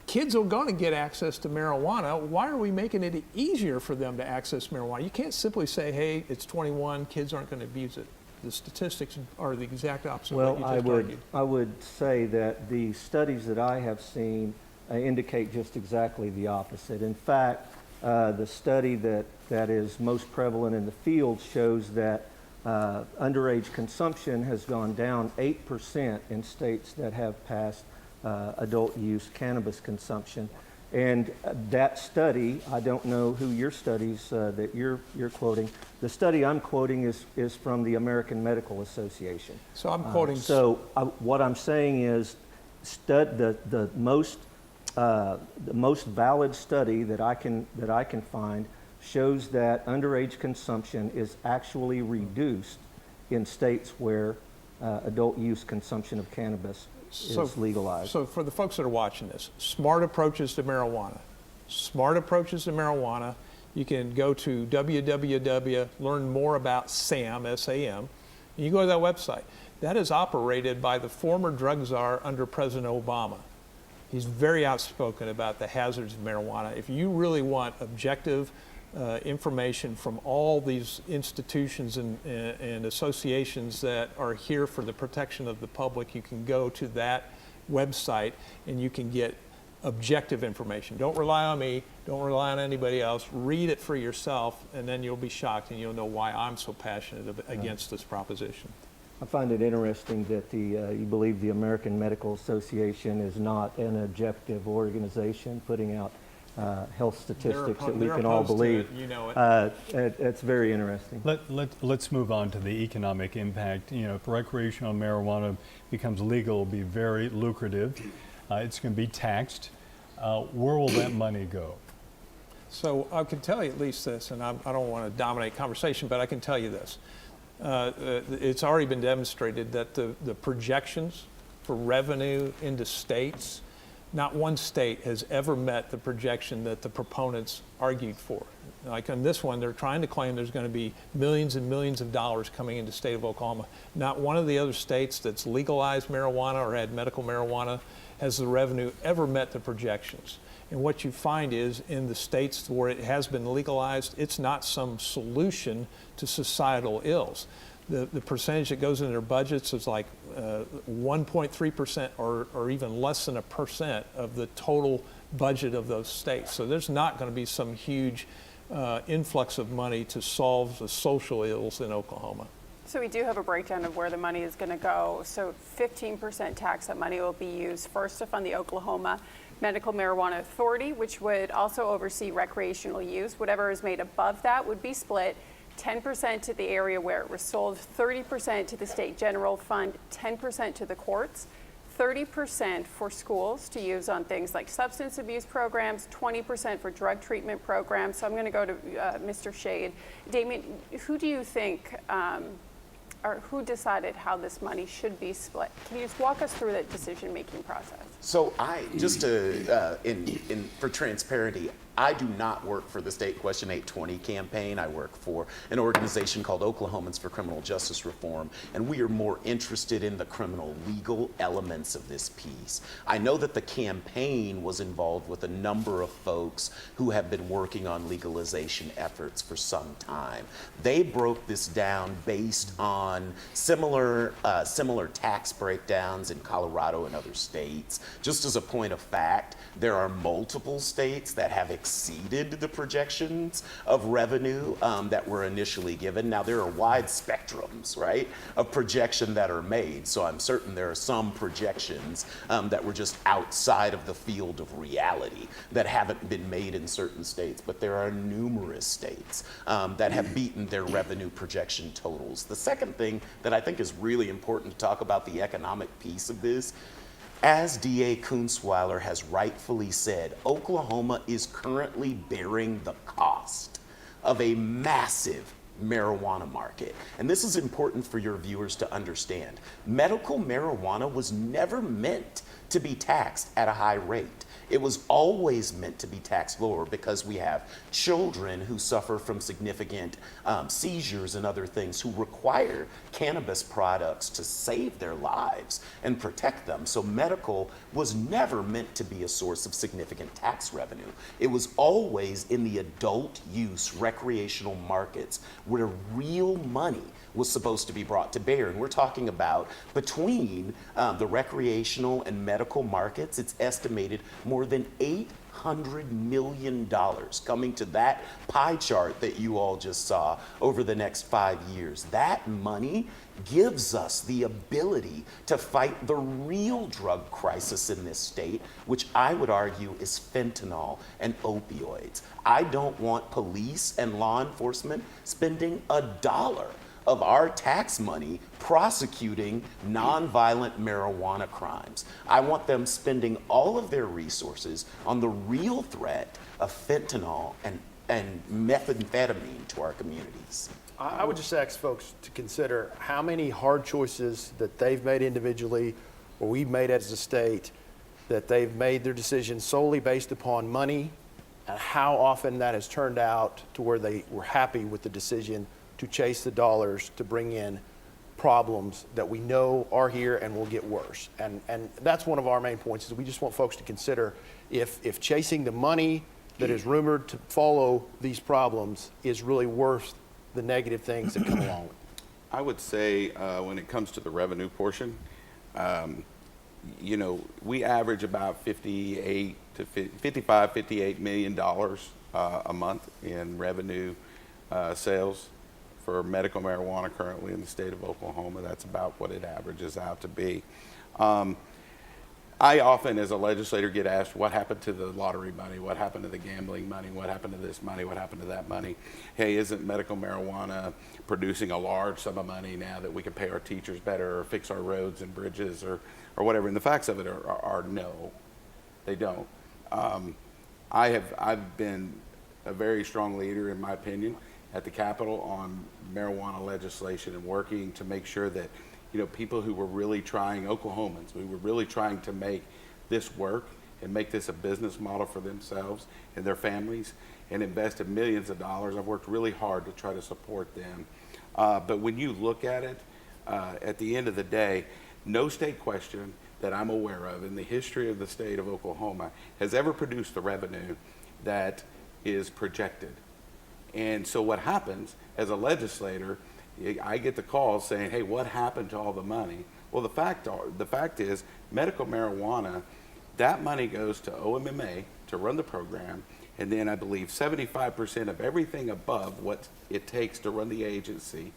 kids are going to get access to marijuana. Why are we making it easier for them to access marijuana? You can't simply say, hey, it's 21, kids aren't going to abuse it. The statistics are the exact opposite of what you just argued. I would say that the studies that I have seen indicate just exactly the opposite. In fact, the study that is most prevalent in the field shows that underage consumption has gone down 8% in states that have passed adult use cannabis consumption. And that study, I don't know who your studies that you're quoting. The study I'm quoting is from the American Medical Association. So I'm quoting. What I'm saying is, the most valid study that I can find shows that underage consumption is actually reduced in states where adult use consumption of cannabis is legalized. So for the folks that are watching this, smart approaches to marijuana. Smart approaches to marijuana. You can go to www, learn more about SAM, S-A-M. You go to that website. That is operated by the former drug czar under President Obama. He's very outspoken about the hazards of marijuana. If you really want objective information from all these institutions and associations that are here for the protection of the public, you can go to that website and you can get objective information. Don't rely on me, don't rely on anybody else. Read it for yourself, and then you'll be shocked and you'll know why I'm so passionate against this proposition. I find it interesting that you believe the American Medical Association is not an objective organization putting out health statistics that we can all believe. You know it. It's very interesting. Let's move on to the economic impact. You know, if recreational marijuana becomes legal, it'll be very lucrative. It's going to be taxed. Where will that money go? So I can tell you at least this, and I don't want to dominate conversation, but I can tell you this. It's already been demonstrated that the projections for revenue into states, not one state has ever met the projection that the proponents argued for. Like on this one, they're trying to claim there's going to be millions and millions of dollars coming into the state of Oklahoma. Not one of the other states that's legalized marijuana or had medical marijuana has the revenue ever met the projections. And what you find is in the states where it has been legalized, it's not some solution to societal ills. The percentage that goes into their budgets is like 1.3% or even less than 1% of the total budget of those states. So there's not going to be some huge influx of money to solve the social ills in Oklahoma. So we do have a breakdown of where the money is going to go. So 15% tax, that money will be used first to fund the Oklahoma Medical Marijuana Authority, which would also oversee recreational use. Whatever is made above that would be split 10% to the area where it was sold, 30% to the state general fund, 10% to the courts, 30% for schools to use on things like substance abuse programs, 20% for drug treatment programs. So I'm going to go to Mr. Shade. Damien, who do you think, or who decided how this money should be split? Can you just walk us through that decision-making process? So just to, for transparency, I do not work for the State Question 820 campaign. I work for an organization called Oklahomans for Criminal Justice Reform, and we are more interested in the criminal legal elements of this piece. I know that the campaign was involved with a number of folks who have been working on legalization efforts for some time. They broke this down based on similar tax breakdowns in Colorado and other states. Just as a point of fact, there are multiple states that have exceeded the projections of revenue that were initially given. Now, there are wide spectrums, right, of projection that are made. So I'm certain there are some projections that were just outside of the field of reality that haven't been made in certain states. But there are numerous states that have beaten their revenue projection totals. The second thing that I think is really important to talk about the economic piece of this, as DA Kunstweiler has rightfully said, Oklahoma is currently bearing the cost of a massive marijuana market. And this is important for your viewers to understand. Medical marijuana was never meant to be taxed at a high rate. It was always meant to be taxed lower because we have children who suffer from significant seizures and other things who require cannabis products to save their lives and protect them. So medical was never meant to be a source of significant tax revenue. It was always in the adult use recreational markets where real money was supposed to be brought to bear. And we're talking about between the recreational and medical markets, it's estimated more than $800 million coming to that pie chart that you all just saw over the next 5 years. That money gives us the ability to fight the real drug crisis in this state, which I would argue is fentanyl and opioids. I don't want police and law enforcement spending $1 of our tax money prosecuting nonviolent marijuana crimes. I want them spending all of their resources on the real threat of fentanyl and methamphetamine to our communities. I would just ask folks to consider how many hard choices that they've made individually or we've made as a state, that they've made their decisions solely based upon money, and how often that has turned out to where they were happy with the decision to chase the dollars to bring in problems that we know are here and will get worse. And that's one of our main points, is we just want folks to consider if chasing the money that is rumored to follow these problems is really worth the negative things that come along with it. I would say when it comes to the revenue portion, we average about $58 million a month in revenue sales for medical marijuana currently in the state of Oklahoma. That's about what it averages out to be. I often, as a legislator, get asked, what happened to the lottery money? What happened to the gambling money? What happened to this money? What happened to that money? Hey, isn't medical marijuana producing a large sum of money now that we can pay our teachers better or fix our roads and bridges or whatever? And the facts of it are no, they don't. I've been a very strong leader, in my opinion, at the Capitol on marijuana legislation and working to make sure that people who were really trying, Oklahomans, we were really trying to make this work and make this a business model for themselves and their families and invested millions of dollars. I've worked really hard to try to support them. But when you look at it, at the end of the day, no state question that I'm aware of in the history of the state of Oklahoma has ever produced the revenue that is projected. And so what happens as a legislator, I get the call saying, hey, what happened to all the money? Well, the fact is medical marijuana, that money goes to OMMA, to run the program, and then I believe 75% of everything above what it takes to run the agency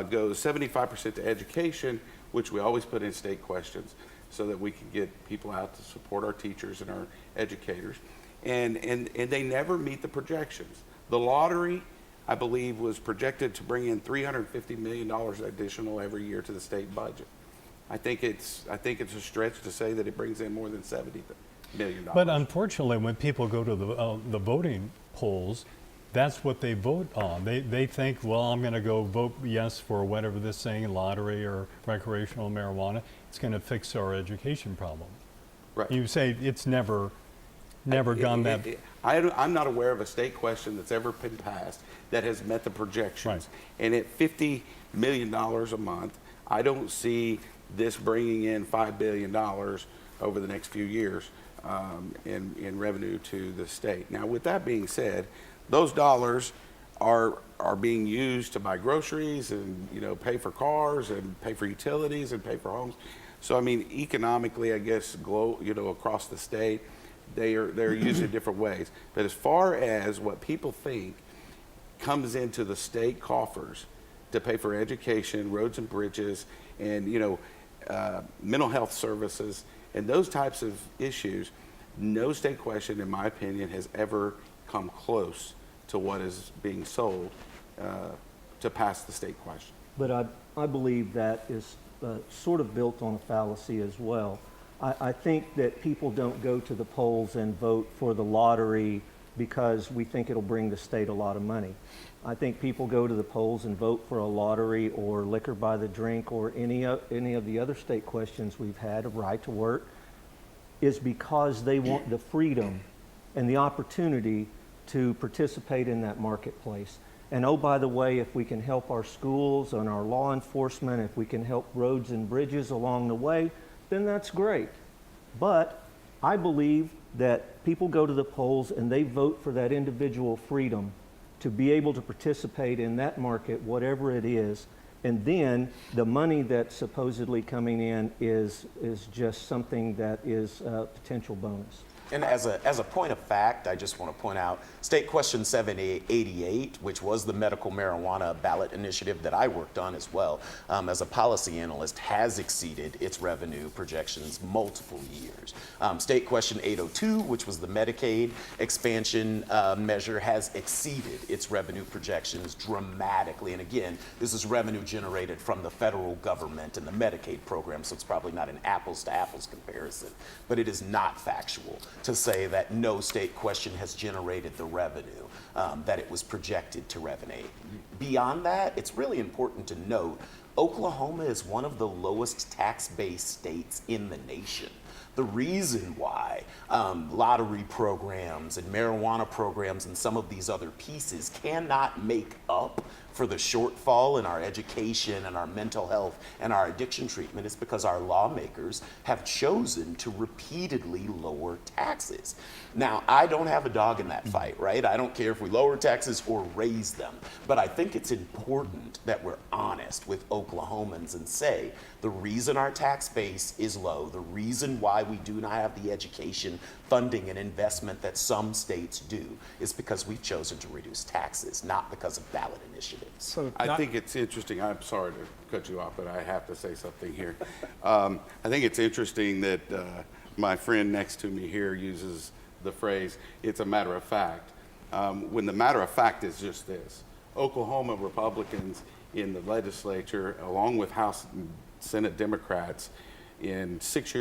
goes 75% to education, which we always put in state questions so that we can get people out to support our teachers and our educators. And they never meet the projections. The lottery, I believe, was projected to bring in $350 million additional every year to the state budget. I think it's a stretch to say that it brings in more than $70 million. But unfortunately, when people go to the voting polls, that's what they vote on. They think, well, I'm going to go vote yes for whatever this thing, lottery or recreational marijuana. It's going to fix our education problem. Right. You say it's never gone that. I'm not aware of a state question that's ever been passed that has met the projections. Right. And at $50 million a month, I don't see this bringing in $5 billion over the next few years in revenue to the state. Now, with that being said, those dollars are being used to buy groceries and, you know, pay for cars and pay for utilities and pay for homes. So, I mean, economically, I guess, across the state, they're used in different ways. But as far as what people think comes into the state coffers to pay for education, roads and bridges, and, you know, mental health services, and those types of issues, no state question, in my opinion, has ever come close to what is being sold to pass the state question. But I believe that is sort of built on a fallacy as well. I think that people don't go to the polls and vote for the lottery because we think it'll bring the state a lot of money. I think people go to the polls and vote for a lottery or liquor by the drink or any of the other state questions we've had, a right to work, is because they want the freedom and the opportunity to participate in that marketplace. And oh, by the way, if we can help our schools and our law enforcement, if we can help roads and bridges along the way, then that's great. But I believe that people go to the polls and they vote for that individual freedom to be able to participate in that market, whatever it is, and then the money that's supposedly coming in is just something that is a potential bonus. And as a point of fact, I just want to point out State Question 788, which was the medical marijuana ballot initiative that I worked on as well, as a policy analyst, has exceeded its revenue projections multiple years. State Question 802, which was the Medicaid expansion measure, has exceeded its revenue projections dramatically. And again, this is revenue generated from the federal government and the Medicaid program, so it's probably not an apples to apples comparison, but it is not factual to say that no state question has generated the revenue that it was projected to revenue. Beyond that, it's really important to note Oklahoma is one of the lowest tax-based states in the nation. The reason why lottery programs and marijuana programs and some of these other pieces cannot make up for the shortfall in our education and our mental health and our addiction treatment is because our lawmakers have chosen to repeatedly lower taxes. Now, I don't have a dog in that fight, right? I don't care if we lower taxes or raise them, but I think it's important that we're honest with Oklahomans and say the reason our tax base is low, the reason why we do not have the education funding and investment that some states do is because we've chosen to reduce taxes, not because of ballot initiatives. So I think it's interesting. I'm sorry to cut you off, but I have to say something here. I think it's interesting that my friend next to me here uses the phrase, it's a matter of fact, when the matter of fact is just this. Oklahoma Republicans in the legislature, along with House and Senate Democrats, 5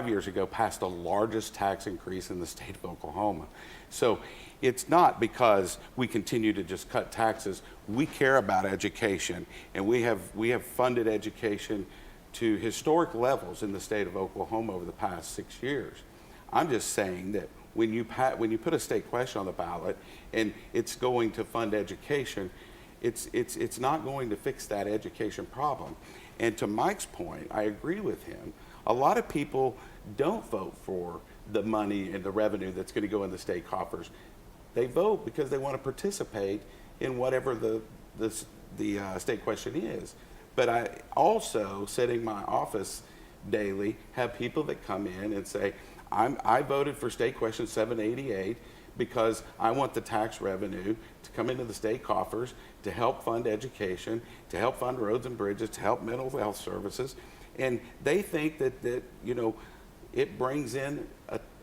years ago, passed the largest tax increase in the state of Oklahoma. So it's not because we continue to just cut taxes. We care about education, and we have funded education to historic levels in the state of Oklahoma over the past 6 years. I'm just saying that when you put a state question on the ballot and it's going to fund education, it's not going to fix that education problem. And to Mike's point, I agree with him. A lot of people don't vote for the money and the revenue that's going to go in the state coffers. They vote because they want to participate in whatever the state question is. But I also, sitting in my office daily, have people that come in and say, I voted for State Question 788 because I want the tax revenue to come into the state coffers to help fund education, to help fund roads and bridges, to help mental health services. And they think that you know, it brings in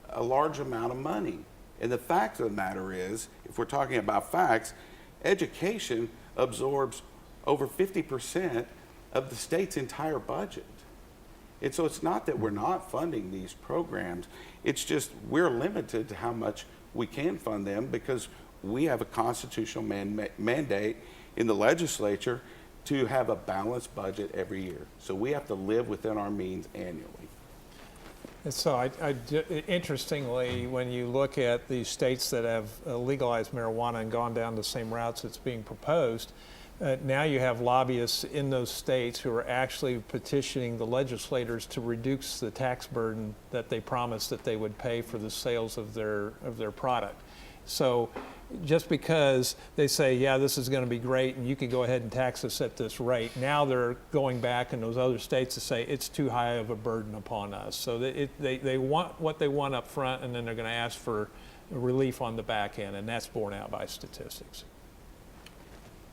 a large amount of money. And the fact of the matter is, if we're talking about facts, education absorbs over 50% of the state's entire budget. And so it's not that we're not funding these programs, it's just we're limited to how much we can fund them because we have a constitutional mandate in the legislature to have a balanced budget every year. So we have to live within our means annually. And so interestingly, when you look at the states that have legalized marijuana and gone down the same routes that's being proposed, now you have lobbyists in those states who are actually petitioning the legislators to reduce the tax burden that they promised that they would pay for the sales of their product. So just because they say, yeah, this is going to be great and you can go ahead and tax us at this rate, now they're going back in those other states to say it's too high of a burden upon us. So they want what they want up front, and then they're going to ask for relief on the back end, and that's borne out by statistics.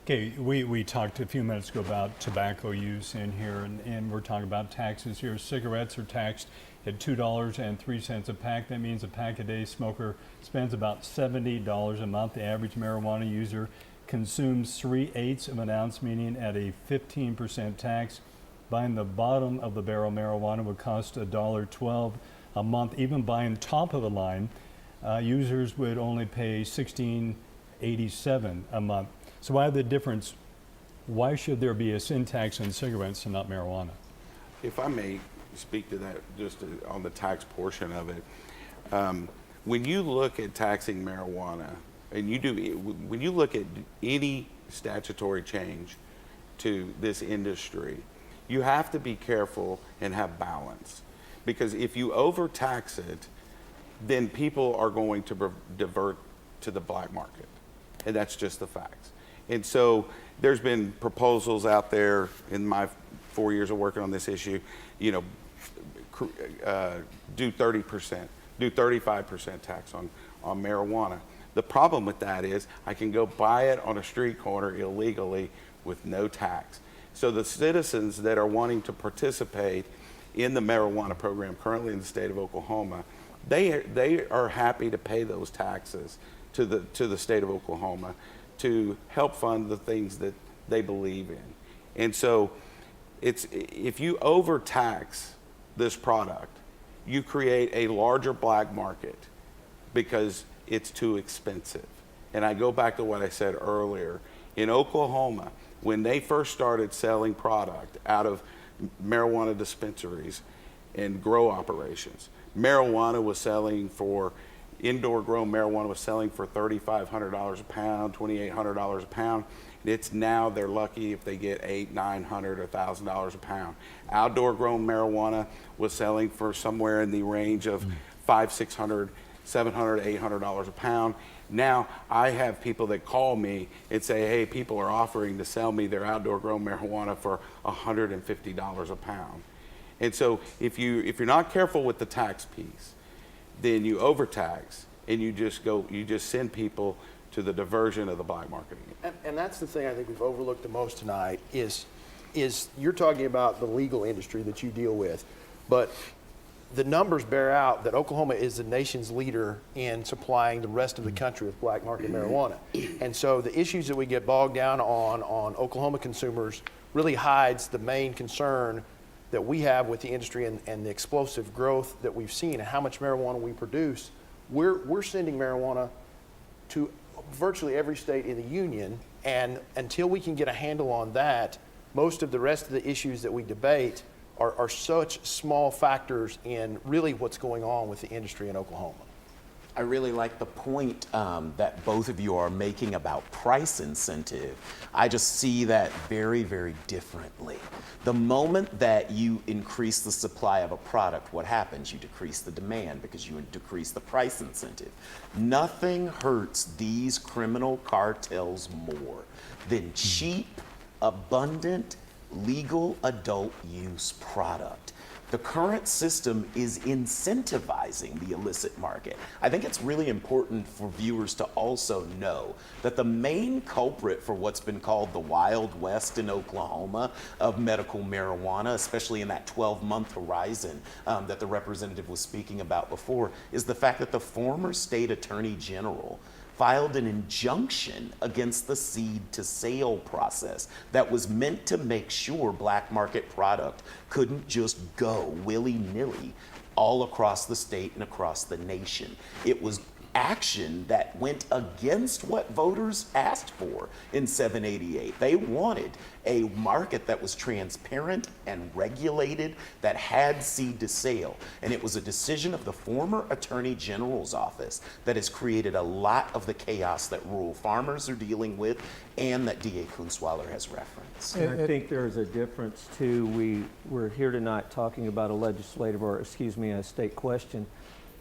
Okay, we talked a few minutes ago about tobacco use in here, and we're talking about taxes here. Cigarettes are taxed at $2.03 a pack. That means a pack-a-day smoker spends about $70 a month. The average marijuana user consumes 3/8 of an ounce, meaning at a 15% tax. Buying the bottom of the barrel marijuana would cost $1.12 a month. Even buying top of the line, users would only pay $16.87 a month. So why the difference? Why should there be a sin tax on cigarettes and not marijuana? If I may speak to that just on the tax portion of it, when you look at taxing marijuana, and when you look at any statutory change to this industry, you have to be careful and have balance. Because if you overtax it, then people are going to divert to the black market. And that's just the facts. And so there's been proposals out there in my 4 years of working on this issue, you know, do 30%, do 35% tax on marijuana. The problem with that is I can go buy it on a street corner illegally with no tax. So the citizens that are wanting to participate in the marijuana program currently in the state of Oklahoma, they are happy to pay those taxes to the state of Oklahoma to help fund the things that they believe in. And so if you overtax this product, you create a larger black market because it's too expensive. And I go back to what I said earlier. In Oklahoma, when they first started selling product out of marijuana dispensaries and grow operations, indoor grown marijuana was selling for $3,500 a pound, $2,800 a pound. It's now they're lucky if they get $800, $900, or $1,000 a pound. Outdoor grown marijuana was selling for somewhere in the range of $500, $600, $700, $800 a pound. Now I have people that call me and say, hey, people are offering to sell me their outdoor grown marijuana for $150 a pound. And so if you're not careful with the tax piece, then you overtax and you just send people to the diversion of the black market. And that's the thing I think we've overlooked the most tonight is you're talking about the legal industry that you deal with, but the numbers bear out that Oklahoma is the nation's leader in supplying the rest of the country with black market marijuana. And so the issues that we get bogged down on Oklahoma consumers really hides the main concern that we have with the industry and the explosive growth that we've seen and how much marijuana we produce. We're sending marijuana to virtually every state in the union, and until we can get a handle on that, most of the rest of the issues that we debate are such small factors in really what's going on with the industry in Oklahoma. I really like the point that both of you are making about price incentive. I just see that very, very differently. The moment that you increase the supply of a product, what happens? You decrease the demand because you decrease the price incentive. Nothing hurts these criminal cartels more than cheap, abundant, legal adult use product. The current system is incentivizing the illicit market. I think it's really important for viewers to also know that the main culprit for what's been called the Wild West in Oklahoma of medical marijuana, especially in that 12-month horizon that the representative was speaking about before, is the fact that the former state attorney general filed an injunction against the seed to sale process that was meant to make sure black market product couldn't just go willy-nilly all across the state and across the nation. It was action that went against what voters asked for in 788. They wanted a market that was transparent and regulated, that had seed to sale. And it was a decision of the former Attorney General's office that has created a lot of the chaos that rural farmers are dealing with and that D.A. Kunstweiler has referenced. And I think there's a difference too. We're here tonight talking about a state question.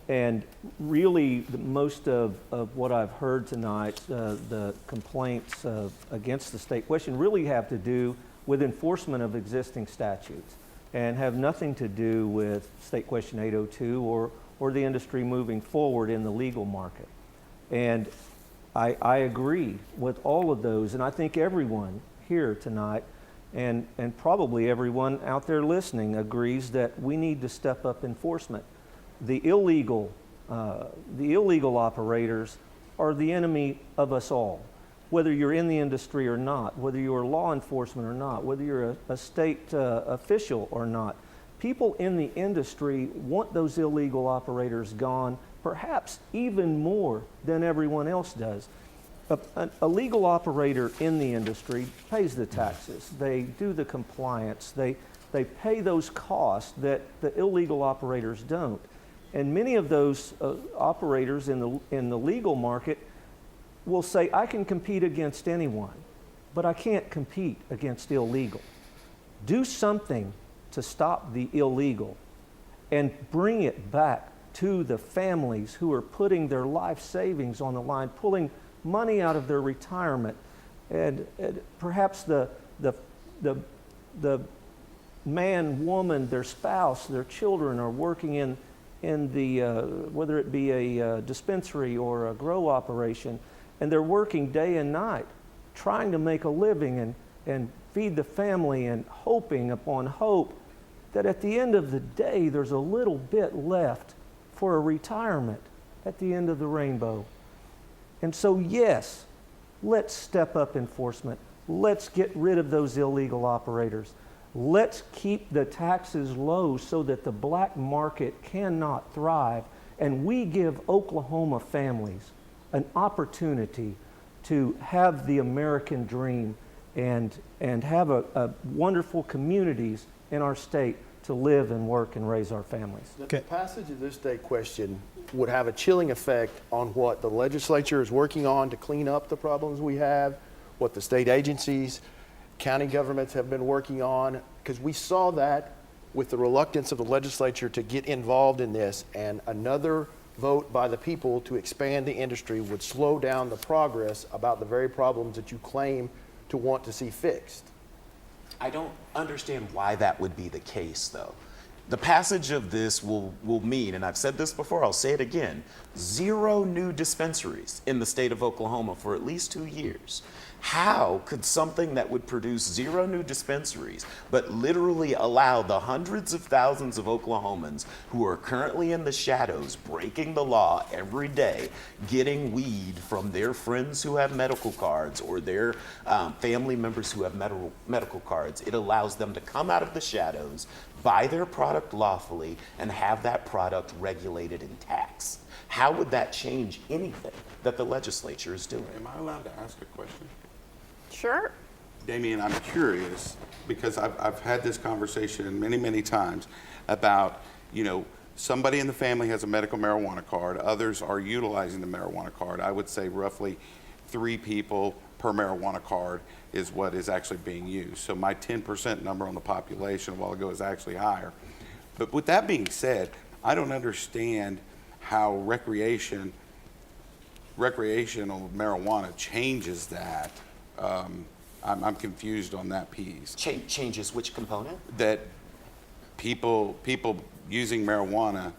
And really, most of what I've heard tonight, the complaints against the state question really have to do with enforcement of existing statutes and have nothing to do with State Question 802 or the industry moving forward in the legal market. And I agree with all of those, and I think everyone here tonight and probably everyone out there listening agrees that we need to step up enforcement. The illegal operators are the enemy of us all. Whether you're in the industry or not, whether you're law enforcement or not, whether you're a state official or not, people in the industry want those illegal operators gone, perhaps even more than everyone else does. A legal operator in the industry pays the taxes, they do the compliance, they pay those costs that the illegal operators don't. And many of those operators in the legal market will say, I can compete against anyone, but I can't compete against illegal. Do something to stop the illegal and bring it back to the families who are putting their life savings on the line, pulling money out of their retirement. And perhaps the man, woman, their spouse, their children are working in the, whether it be a dispensary or a grow operation, and they're working day and night, trying to make a living and feed the family and hoping upon hope that at the end of the day, there's a little bit left for a retirement at the end of the rainbow. And so, yes, let's step up enforcement. Let's get rid of those illegal operators. Let's keep the taxes low so that the black market cannot thrive, and we give Oklahoma families an opportunity to have the American dream and have a wonderful communities in our state to live and work and raise our families. The passage of this state question would have a chilling effect on what the legislature is working on to clean up the problems we have, what the state agencies, county governments have been working on, because we saw that with the reluctance of the legislature to get involved in this, and another vote by the people to expand the industry would slow down the progress about the very problems that you claim to want to see fixed. I don't understand why that would be the case, though. The passage of this will mean, and I've said this before, I'll say it again, 0 new dispensaries in the state of Oklahoma for at least 2 years. How could something that would produce 0 new dispensaries, but literally allow the hundreds of thousands of Oklahomans who are currently in the shadows, breaking the law every day, getting weed from their friends who have medical cards or their family members who have medical cards, it allows them to come out of the shadows, buy their product lawfully, and have that product regulated and taxed? How would that change anything that the legislature is doing? Am I allowed to ask a question? Sure. Damien, I'm curious because I've had this conversation many, many times about, somebody in the family has a medical marijuana card. Others are utilizing the marijuana card. I would say roughly 3 people per marijuana card is what is actually being used. So my 10% number on the population a while ago is actually higher. But with that being said, I don't understand how recreational marijuana changes that. I'm confused on that piece. Changes which component? That people using marijuana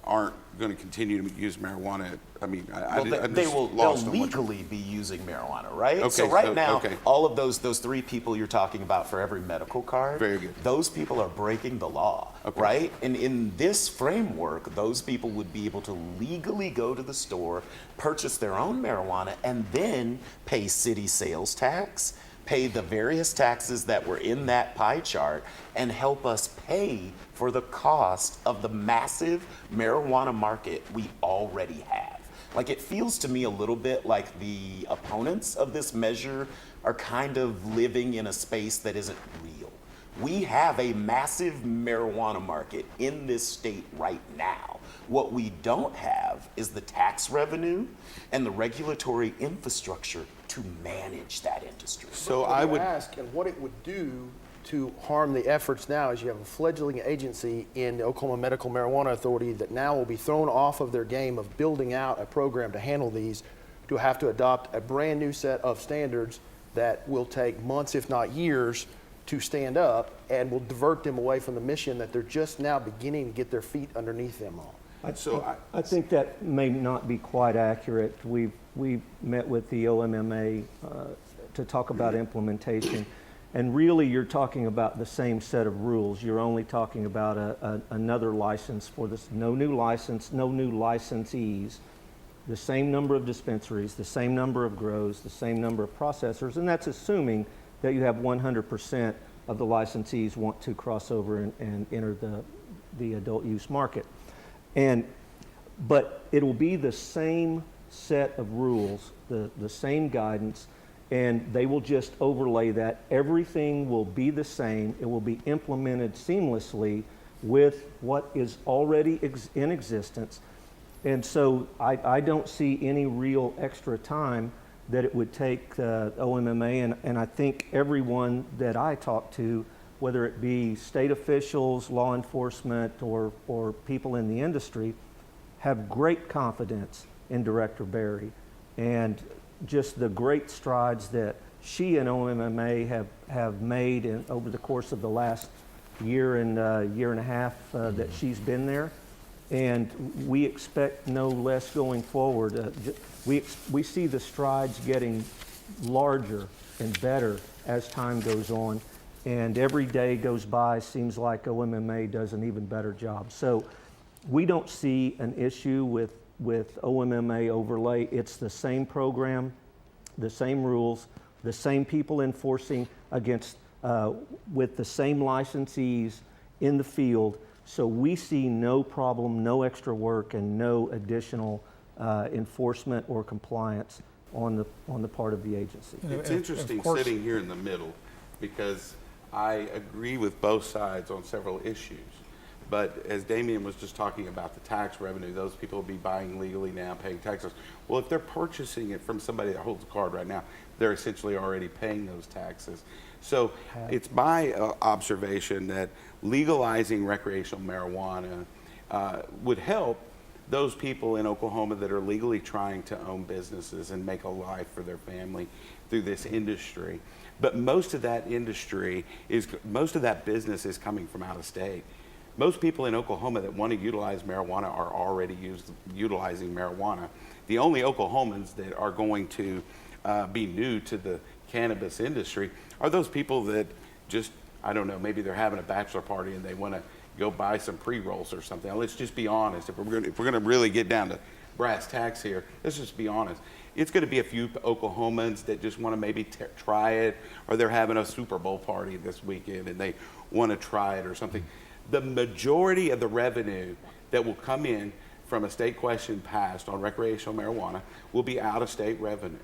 aren't going to continue to use marijuana. I mean, Well, I they'll just lost on what you're- legally be using marijuana, right? Okay, so right so- now, okay. all of those 3 people you're talking about for every medical card, Very good. those people are breaking the law, Okay. right? And in this framework, those people would be able to legally go to the store, purchase their own marijuana, and then pay city sales tax, pay the various taxes that were in that pie chart, and help us pay for the cost of the massive marijuana market we already have. Like, it feels to me a little bit like the opponents of this measure are kind of living in a space that isn't real. We have a massive marijuana market in this state right now. What we don't have is the tax revenue and the regulatory infrastructure to manage that industry. So I would ask, and what it would do to harm the efforts now is you have a fledgling agency in the Oklahoma Medical Marijuana Authority that now will be thrown off of their game of building out a program to handle these, to have to adopt a brand new set of standards that will take months, if not years, to stand up, and will divert them away from the mission that they're just now beginning to get their feet underneath them on. I think that may not be quite accurate. We've met with the OMMA to talk about implementation, and really you're talking about the same set of rules. You're only talking about another license for this. No new license, no new licensees, the same number of dispensaries, the same number of grows, the same number of processors, and that's assuming that you have 100% of the licensees want to cross over and enter the adult use market. But it will be the same set of rules, the same guidance, and they will just overlay that. Everything will be the same. It will be implemented seamlessly with what is already in existence. And so I don't see any real extra time that it would take OMMA, and I think everyone that I talk to, whether it be state officials, law enforcement, or people in the industry, have great confidence in Director Berry and just the great strides that she and OMMA have made over the course of the last year and a half that she's been there. And we expect no less going forward. We see the strides getting larger and better as time goes on, and every day goes by seems like OMMA does an even better job. So we don't see an issue with OMMA overlay. It's the same program, the same rules, the same people enforcing against with the same licensees in the field. So we see no problem, no extra work, and no additional enforcement or compliance on the part of the agency. It's interesting sitting here in the middle, because I agree with both sides on several issues. But as Damien was just talking about the tax revenue, those people will be buying legally now, paying taxes. Well, if they're purchasing it from somebody that holds a card right now, they're essentially already paying those taxes. So it's my observation that legalizing recreational marijuana would help those people in Oklahoma that are legally trying to own businesses and make a life for their family through this industry. But most of that business is coming from out of state. Most people in Oklahoma that want to utilize marijuana are already utilizing marijuana. The only Oklahomans that are going to be new to the cannabis industry are those people that just, I don't know, maybe they're having a bachelor party and they want to go buy some pre-rolls or something. Now, let's just be honest. If we're going to really get down to brass tacks here, let's just be honest. It's going to be a few Oklahomans that just want to maybe try it, or they're having a Super Bowl party this weekend and they want to try it or something. The majority of the revenue that will come in from a state question passed on recreational marijuana will be out-of-state revenue.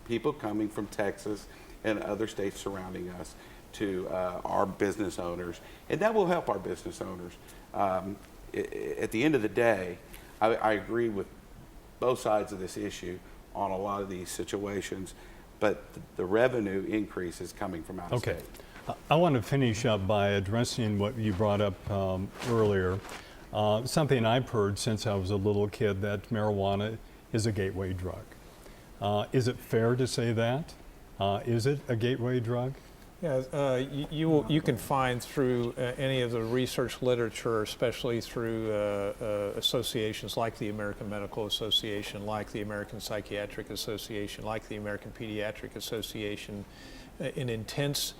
People coming from Texas and other states surrounding us to our business owners, and that will help our business owners. At the end of the day, I agree with both sides of this issue on a lot of these situations, but the revenue increase is coming from out of state. I want to finish up by addressing what you brought up earlier. Something I've heard since I was a little kid, that marijuana is a gateway drug. Is it fair to say that? Is it a gateway drug? Yeah, you can find through any of the research literature, especially through associations like the American Medical Association, like the American Psychiatric Association, like the American Pediatric Association, an intense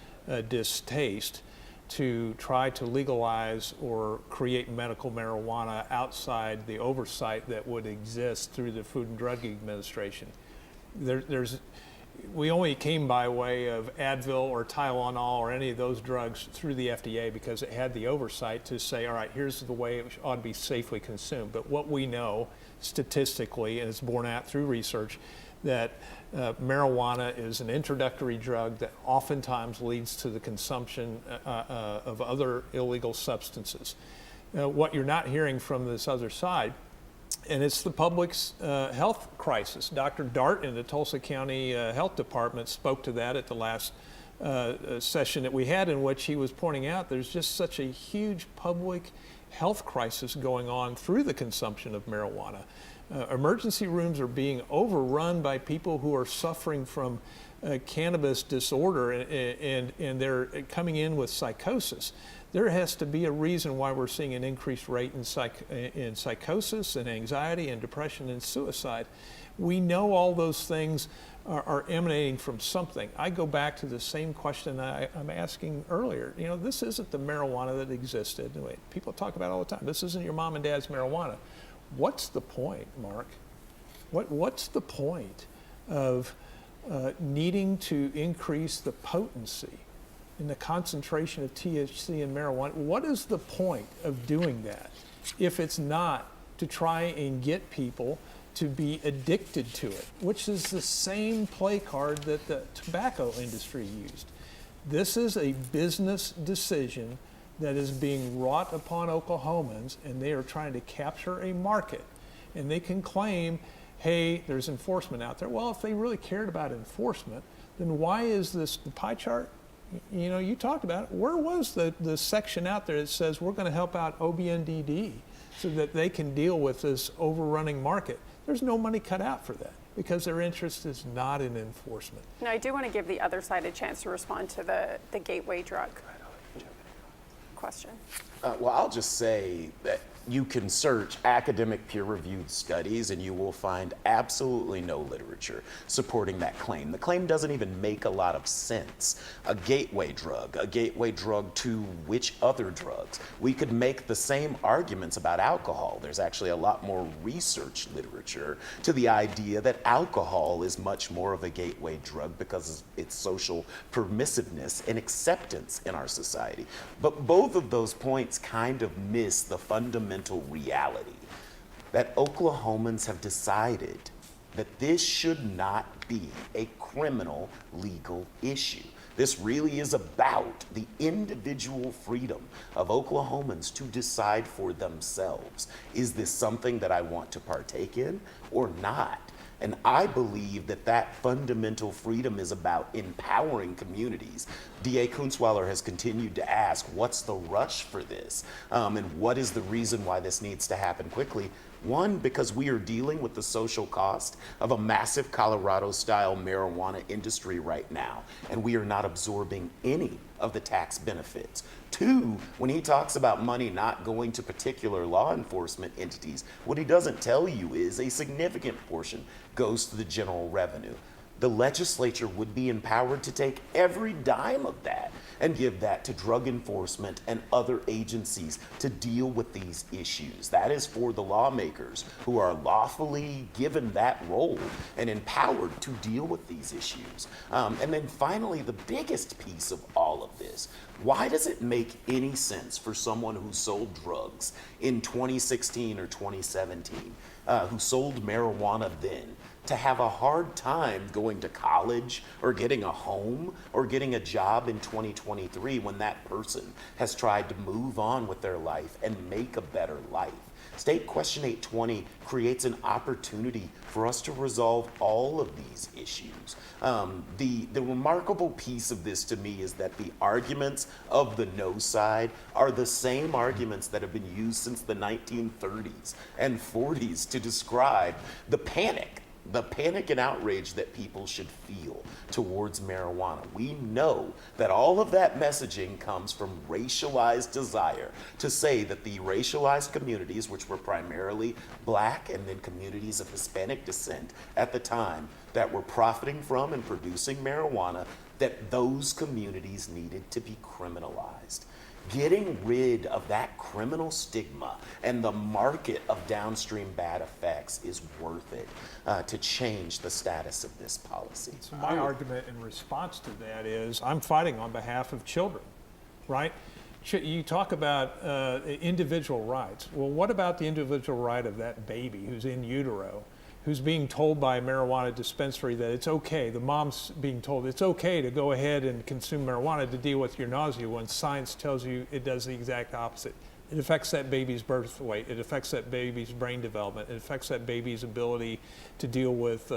distaste to try to legalize or create medical marijuana outside the oversight that would exist through the Food and Drug Administration. We only came by way of Advil or Tylenol or any of those drugs through the FDA because it had the oversight to say, all right, here's the way it ought to be safely consumed. But what we know statistically, and it's borne out through research, that marijuana is an introductory drug that oftentimes leads to the consumption of other illegal substances. What you're not hearing from this other side, and it's the public's health crisis. Dr. Dart in the Tulsa County Health Department spoke to that at the last session that we had, in which he was pointing out there's just such a huge public health crisis going on through the consumption of marijuana. Emergency rooms are being overrun by people who are suffering from cannabis disorder, and they're coming in with psychosis. There has to be a reason why we're seeing an increased rate in psychosis and anxiety and depression and suicide. We know all those things are emanating from something. I go back to the same question I'm asking earlier. You know, this isn't the marijuana that existed. People talk about it all the time. This isn't your mom and dad's marijuana. What's the point, Mark? What's the point of needing to increase the potency and the concentration of THC in marijuana? What is the point of doing that if it's not to try and get people to be addicted to it, which is the same play card that the tobacco industry used? This is a business decision that is being wrought upon Oklahomans, and they are trying to capture a market. And they can claim, hey, there's enforcement out there. Well, if they really cared about enforcement, then why is this the pie chart? You know, you talked about it. Where was the section out there that says we're going to help out OBNDD so that they can deal with this overrunning market? There's no money cut out for that because their interest is not in enforcement. Now, I do want to give the other side a chance to respond to the gateway drug question. Well, I'll just say that you can search academic peer-reviewed studies and you will find absolutely no literature supporting that claim. The claim doesn't even make a lot of sense. A gateway drug to which other drugs? We could make the same arguments about alcohol. There's actually a lot more research literature to the idea that alcohol is much more of a gateway drug because of its social permissiveness and acceptance in our society. But both of those points kind of miss the fundamental reality that Oklahomans have decided that this should not be a criminal legal issue. This really is about the individual freedom of Oklahomans to decide for themselves. Is this something that I want to partake in or not? And I believe that that fundamental freedom is about empowering communities. D.A. Kunzweiler has continued to ask, what's the rush for this? And what is the reason why this needs to happen quickly? One, because we are dealing with the social cost of a massive Colorado-style marijuana industry right now, and we are not absorbing any of the tax benefits. Two, when he talks about money not going to particular law enforcement entities, what he doesn't tell you is a significant portion goes to the general revenue. The legislature would be empowered to take every dime of that and give that to drug enforcement and other agencies to deal with these issues. That is for the lawmakers who are lawfully given that role and empowered to deal with these issues. And then finally, the biggest piece of all of this, why does it make any sense for someone who sold drugs in 2016 or 2017, who sold marijuana then, to have a hard time going to college or getting a home or getting a job in 2023 when that person has tried to move on with their life and make a better life? State Question 820 creates an opportunity for us to resolve all of these issues. The remarkable piece of this to me is that the arguments of the no side are the same arguments that have been used since the 1930s and 40s to describe the panic the panic and outrage that people should feel towards marijuana. We know that all of that messaging comes from racialized desire to say that the racialized communities, which were primarily black and then communities of Hispanic descent at the time that were profiting from and producing marijuana, that those communities needed to be criminalized. Getting rid of that criminal stigma and the market of downstream bad effects is worth it to change the status of this policy. So my argument in response to that is I'm fighting on behalf of children, right? You talk about individual rights. Well, what about the individual right of that baby who's in utero, who's being told by a marijuana dispensary that it's okay, the mom's being told it's okay to go ahead and consume marijuana to deal with your nausea when science tells you it does the exact opposite. It affects that baby's birth weight, it affects that baby's brain development, it affects that baby's ability to deal with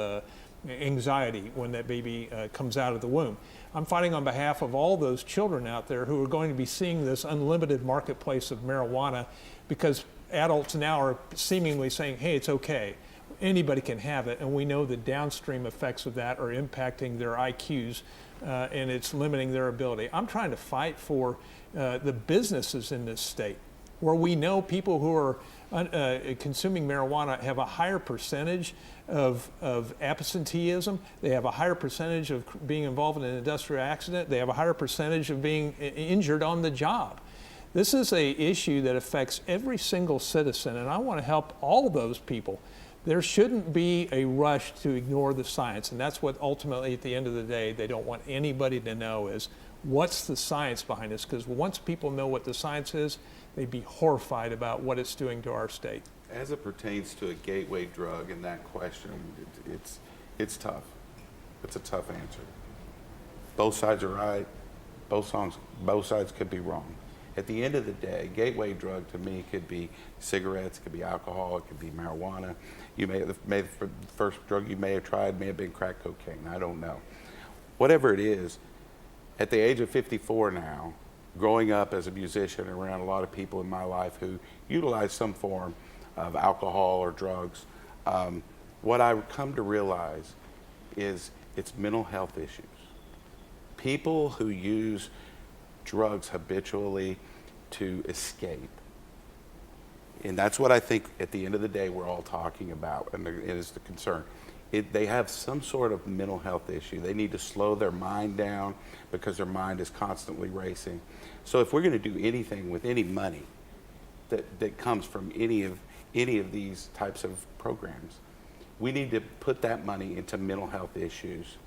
anxiety when that baby comes out of the womb. I'm fighting on behalf of all those children out there who are going to be seeing this unlimited marketplace of marijuana because adults now are seemingly saying, hey, it's okay. Anybody can have it, and we know the downstream effects of that are impacting their IQs and it's limiting their ability. I'm trying to fight for the businesses in this state where we know people who are consuming marijuana have a higher percentage of absenteeism, they have a higher percentage of being involved in an industrial accident, they have a higher percentage of being injured on the job. This is an issue that affects every single citizen, and I want to help all of those people. There shouldn't be a rush to ignore the science, and that's what ultimately at the end of the day they don't want anybody to know is what's the science behind this, because once people know what the science is, they'd be horrified about what it's doing to our state. As it pertains to a gateway drug in that question, it's tough. It's a tough answer. Both sides are right. Both sides could be wrong. At the end of the day, gateway drug to me could be cigarettes, it could be alcohol, it could be marijuana. The first drug you may have tried may have been crack cocaine. I don't know. Whatever it is, at the age of 54 now, growing up as a musician around a lot of people in my life who utilize some form of alcohol or drugs, what I've come to realize is it's mental health issues. People who use drugs habitually to escape. And that's what I think at the end of the day we're all talking about, and it is the concern. They have some sort of mental health issue. They need to slow their mind down because their mind is constantly racing. So if we're going to do anything with any money that comes from any of these types of programs, we need to put that money into mental health issues.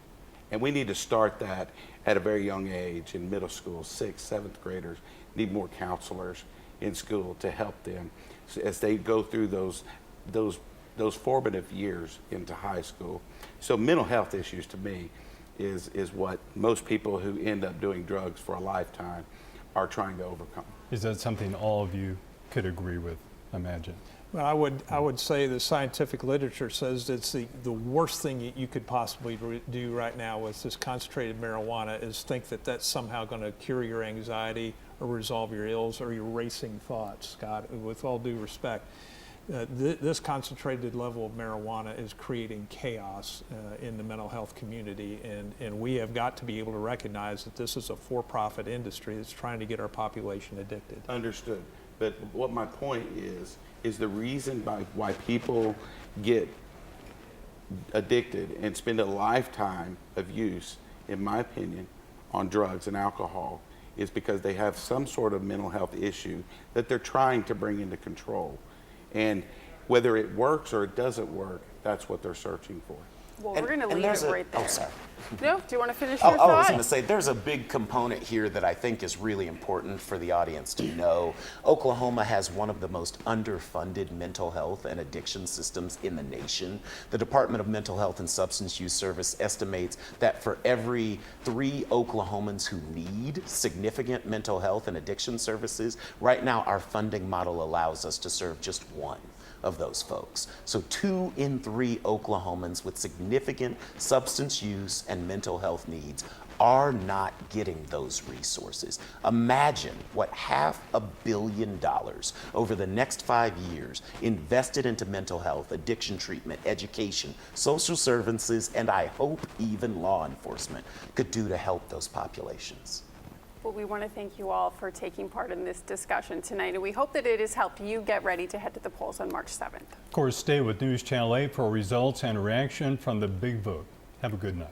And we need to start that at a very young age in middle school. 6th, 7th graders need more counselors in school to help them as they go through those formative years into high school. So mental health issues to me is what most people who end up doing drugs for a lifetime are trying to overcome. Is that something all of you could agree with, imagine? Well, I would say the scientific literature says it's the worst thing you could possibly do right now with this concentrated marijuana is think that that's somehow going to cure your anxiety or resolve your ills or your racing thoughts, Scott. With all due respect, this concentrated level of marijuana is creating chaos in the mental health community, and we have got to be able to recognize that this is a for-profit industry that's trying to get our population addicted. Understood. But what my point is the reason why people get addicted and spend a lifetime of use, in my opinion, on drugs and alcohol is because they have some sort of mental health issue that they're trying to bring into control. And whether it works or it doesn't work, that's what they're searching for. Well, we're going to leave it right there. Oh, sorry. No, do you want to finish your I thought? was going to say there's a big component here that I think is really important for the audience to know. Oklahoma has one of the most underfunded mental health and addiction systems in the nation. The Department of Mental Health and Substance Use Service estimates that for every 3 Oklahomans who need significant mental health and addiction services, right now our funding model allows us to serve just 1 of those folks. So 2 in 3 Oklahomans with significant substance use and mental health needs are not getting those resources. Imagine what $500 million over the next 5 years invested into mental health, addiction treatment, education, social services, and I hope even law enforcement could do to help those populations. Well, we want to thank you all for taking part in this discussion tonight, and we hope that it has helped you get ready to head to the polls on March 7th. Of course, stay with News Channel 8 for results and reaction from the big vote. Have a good night.